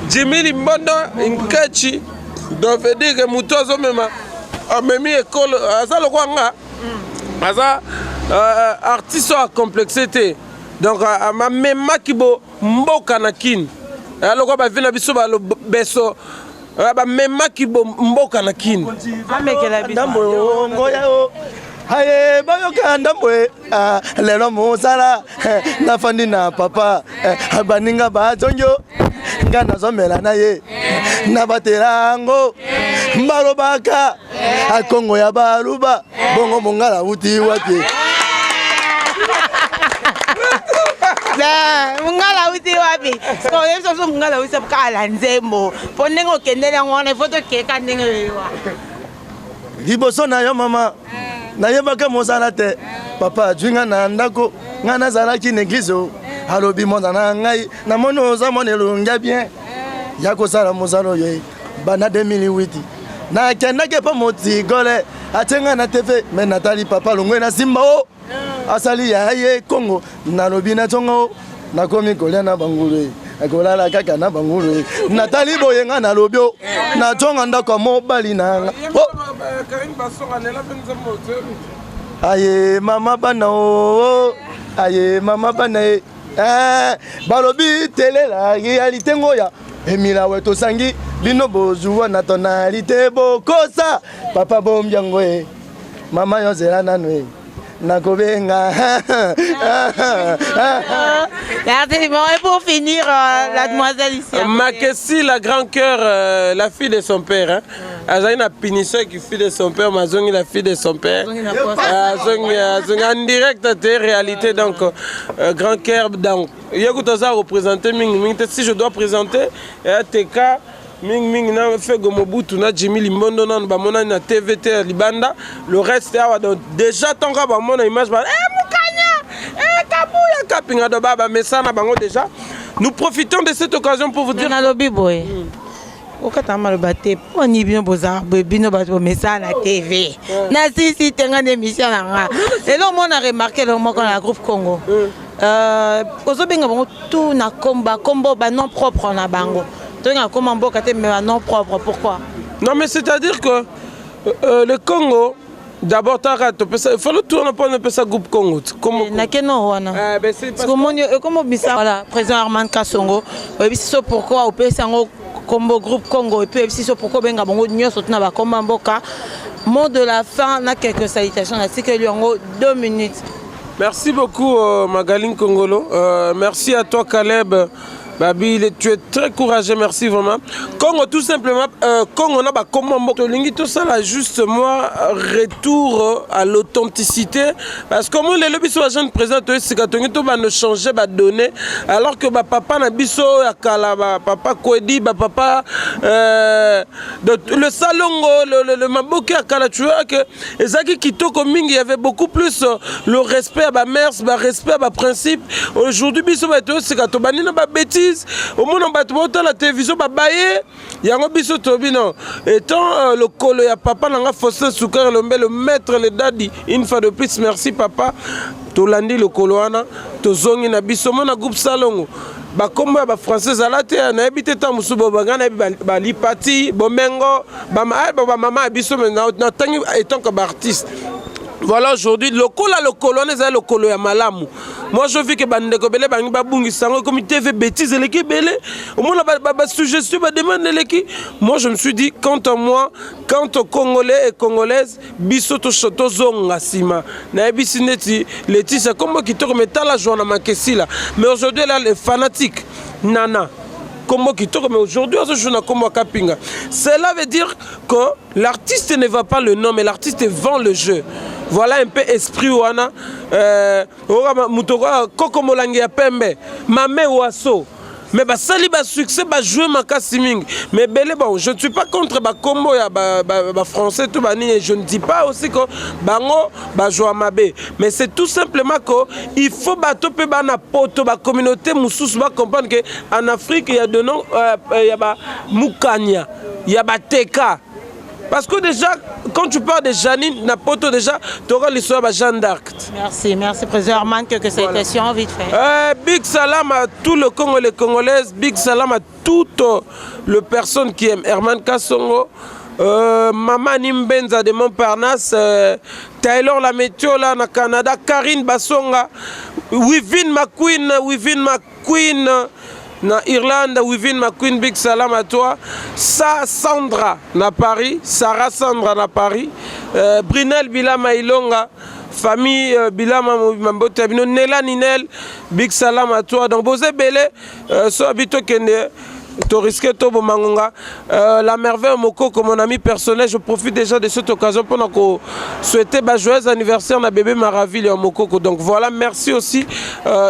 Jimmy Limbondo Nkechi doit dire que mutozo mema amemi école azalo kwanga aza artiste à complexité donc ma mema kibo mboka na kin aloko ba vina biso ba lo beso ba mema kibo mboka na kin amekela biso ndambo ngoya o aye bayoka ndambo lelo mosala nafandi na papa baninga bazonjo nga nazomela na ye na baterango mbalobaka akongo ya baluba bongo mongala uti wapi mungala uti wapi so mungala uti kala nzembo ponengo kendele ngone foto keka ndenge wa liboso na yo mama nayebaka mosala te papa ajwinga na ndako nga nazalaki na eglize alobi monza na ngai namoni oza mwana elongia bien ya kosala mosala oyo bana 2008 nakendaki mpo motigole atenga na tv me natali papa longwe na simba o asali ya ye kongo nalobi natonga o nakomi kolia na bangulu akolala kaka na bangulu natali boyenga nalobi o natonga ndako mobali nanga aye mama bana o aye mama bana e balobi tele la réalité ngoya emila weto sangi bino bozuwa na tonalité bokosa papa bombiango e mama yozela nanu e nakobenga. Merci, bon, et pour finir, la demoiselle ici. Makessi, la grand cœur, la fille de son père. Hein. Azaï na pinisseur qui fille de son père, Mazongi la fille de son père. Azongi en direct, c'est réalité, donc grand cœur. Donc, Yakutoza représenté Ming. Si je dois présenter, TK. Ming na fait Gomobutu na Jimmy Limbondo na bamona na TVT Libanda le reste donc déjà tant que bamona image ba Mukanya Kabuya Kapinga do baba mais ça na bango déjà nous profitons de cette occasion pour vous dire na lobi boy okata mal baté oni bien boza bino bato mais ça na TV na si tenga d'émission nga et là on a remarqué le mot dans la groupe Congo ozobenga bango tout na combo ba non propre na bango. Comment mais non propre, pourquoi? Non mais c'est-à-dire que le Congo, d'abord il faut le tourner pour ne pas ça groupe Congo. Comment président Armand Kassongo, c'est pourquoi au PSango combo groupe Congo et puis c'est pourquoi benga bango nyo sotna ba komba mboka. Mot de la fin, on a quelques salutations, c'est que lui en 2 minutes. Merci beaucoup Magaline Congolo. Merci à toi Caleb. Babi, tu es très courageux, merci vraiment. Congo, tout simplement, Congo, on a comment tout ça là, juste moi, retour à l'authenticité. Parce que moi, les lobbies sont jeunes présents, c'est que tout va ne changer, va donner. Alors que papa n'a biso, papa Kwedi, papa le salongo, le maboké à Kala, tu vois que Ezaki Kitoko Mingi, il y avait beaucoup plus le respect à ma mère, le respect à ma principe. Aujourd'hui, biso, c'est que tout va n'a pas bêtise. Au monde en la télévision babaye yango biso tobino étant le colo ya papa nanga Fossé Soukar le maître le dadi une fois de plus merci papa tolandi le colo wana tozongi na biso mona groupe salongo ba kombo ba français alate na habité ta musubo bangana ba lipati bomengo ba mama biso na tangi étant comme artiste. Voilà aujourd'hui le colo on est le colo ya malamu. Moi je vis que bandeko belé bangi babungi sango comme TV bêtise leki belé au moins la suggestion ba demande leki. Moi je me suis dit quant à moi quant aux Congolais et Congolaises biso to choto zonga sima na bisineti Laetitia comme qui to mettre la joie na Makessi là. Mais aujourd'hui là les fanatiques nana comme qui tourne, mais aujourd'hui, cela veut dire que l'artiste ne va pas le nom, mais l'artiste vend le jeu. Voilà un peu esprit wana. Koko molangi ya pembe, mame waso. Mais bah sali bah succès bah jouer ma cassiming. Mais belé bon, je ne suis pas contre bah combo ya bah français tout bani et je ne dis pas aussi que bango bah jouer mabé. Mais c'est tout simplement que il faut bah topé bah na poto bah communauté moussous bah comprendre que en Afrique il y a de noms il y a bah Mukanya, il y a bah Teka. Parce que déjà, quand tu parles de Janine, Napoto, déjà, tu auras l'histoire de Jeanne d'Arc. Merci, Président Herman, que cette question vite fait. Big salam à tout le Congo, les Congolaises, big salam à toutes les personnes qui aiment Herman Kassongo. Maman Nimbenza de Montparnasse, Taylor la météo là na Canada, Karine Basonga, Wivin McQueen na Irlande, Wivin McQueen, big salam à toi. Sandra na Paris, Sarah Sandra na Paris, Brinel Bilama Ilonga, famille Bilama Mambotabino, Nela Ninel, big salam à toi. Donc Bosé Belé, so habito kende. Toriske Tobo Mangonga, la merveille Moko comme mon ami personnel, je profite déjà de cette occasion pour souhaiter un joyeux anniversaire à bébé Maraville en Mokoko. Donc voilà, merci aussi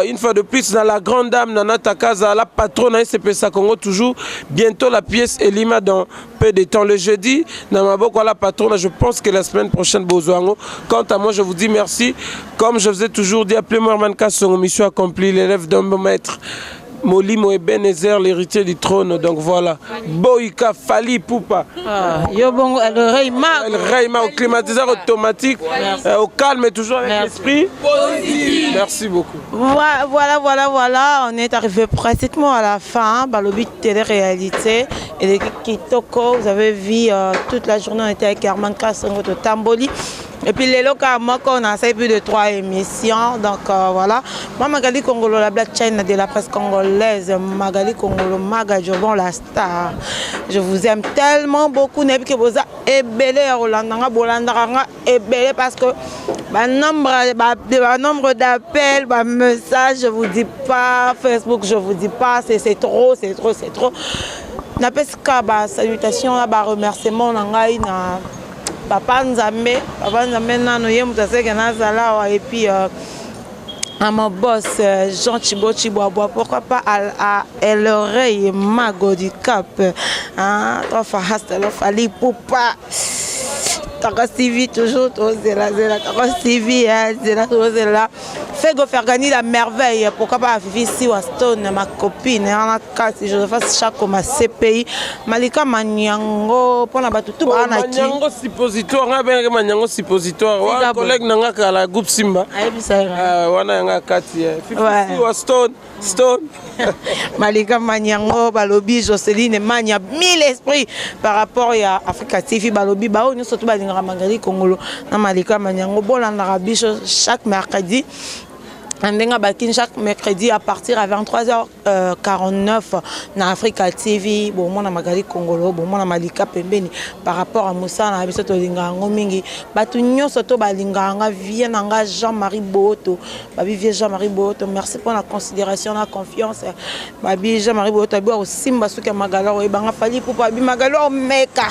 une fois de plus dans la grande dame Nana Takaza, la patronne SPSA Congo, toujours bientôt la pièce Elima dans peu de temps. Le jeudi, dans ma boko la patronne, je pense que la semaine prochaine Bozoango. Quant à moi, je vous dis merci. Comme je vous ai toujours dit, appelez-moi Herman Kassongo, mission accomplie, l'élève d'un bon maître. Molimo et Benezer, l'héritier du trône. Donc voilà. Boïka, Fali, Poupa. Yobongo, le Reyma. Le Reyma au climatiseur automatique. Au calme, toujours avec l'esprit. Merci beaucoup. Voilà. On est arrivé pratiquement à la fin. Balobi télé-réalité. Et les Kitoko, vous avez vu toute la journée, on était avec Herman Kassongo de Tamboli. Et puis les locaux, on a fait plus de 3 émissions. Donc voilà. Moi, Magali Kongolo, la Black China de la presse congolaise. Magali Kongolo, Maga Jobon, la star. Je vous aime tellement beaucoup. Nebi Keboza, ebele, Rolandanga, Bolandanga, ebele, parce que nombre d'appels, messages, je vous dis pas. Facebook, je vous dis pas. C'est trop. Napeska, salutations, remerciements, Papa Nzambe nano ye mutaseke nazala et puis à mon boss Jean Chibo Chiboabo, pourquoi pas à l'oreille Mago du Cap, hein, toi Fahasta lo Fali Poupa Takasivi toujours zela Takasivi zela Fego Fergani la merveille, pourquoi pas Vivi Siwastone, ma copine, je fasse chaque comme CPI, Malika Manyango, pour la battu tout Manyango suppositoire, Manyango suppositoire, collègue Nanga la groupe Simba. Wana Nanga Kati, Stone. Malika Manyango, Balobi, Jocelyne, Mania, 1000 esprits par rapport à Africa TV, Balobi, Bao, nous surtout Balinga Magali Congolo, Malika Manyango, Bolan Arabi, chaque mercredi. Chaque mercredi à partir à 23h49 dans Africa TV, bon mon Magali Congolo, bon mon Malika Pembeni par rapport à Moussa na biso to linga ngomingi batu nyonso to balinga nga vie nanga Jean-Marie Boto, babi vie Jean-Marie Boto, merci pour la considération, la confiance. Babi Jean-Marie Boto bi au Simba suka Magalo e banga Fali pour babi Magalo meka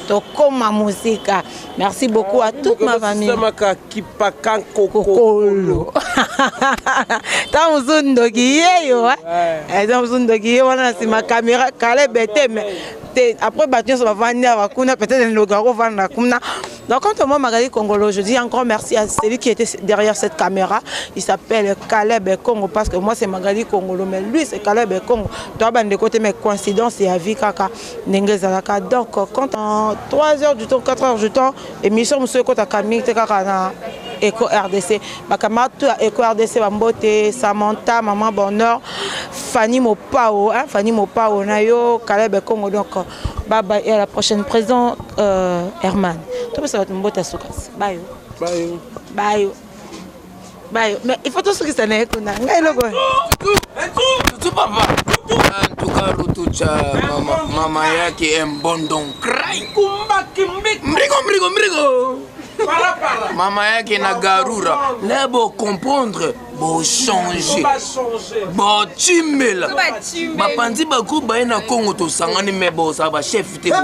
to koma musique. Merci beaucoup à toute ma famille. Après, donc, quand moi, Magali Congolo, je dis encore merci à celui qui était derrière cette caméra. Il s'appelle Caleb Congo, parce que moi, c'est Magali Congolo, mais lui, c'est Caleb Congo. Toi, de côté, mes coïncidences, et à Vikaka, Nengezalaka. Donc, quand en 3 heures du temps, 4 heures du temps, émission, monsieur Kota Kamik, Eco RDC, ma camarade Eco RDC, Bambote, Samantha, Maman Bonheur, Fanny Mopao, hein, Fanny Mopao, Nayo, Caleb Congo. Donc, bye bye, et à la prochaine. Président Herman. Ça va être un beau tassokas. Bye. Bye. Mais il faut tout ce que ça n'est pas. Tout papa. En tout cas, Rutucha, maman qui est un bon don. Mbrigo. Maman qui est na garura. Là, bon comprendre, bon changer. Bon chimela. Ba pandi ba ku ba na Congo to sangani me bo sa ba chef te bo.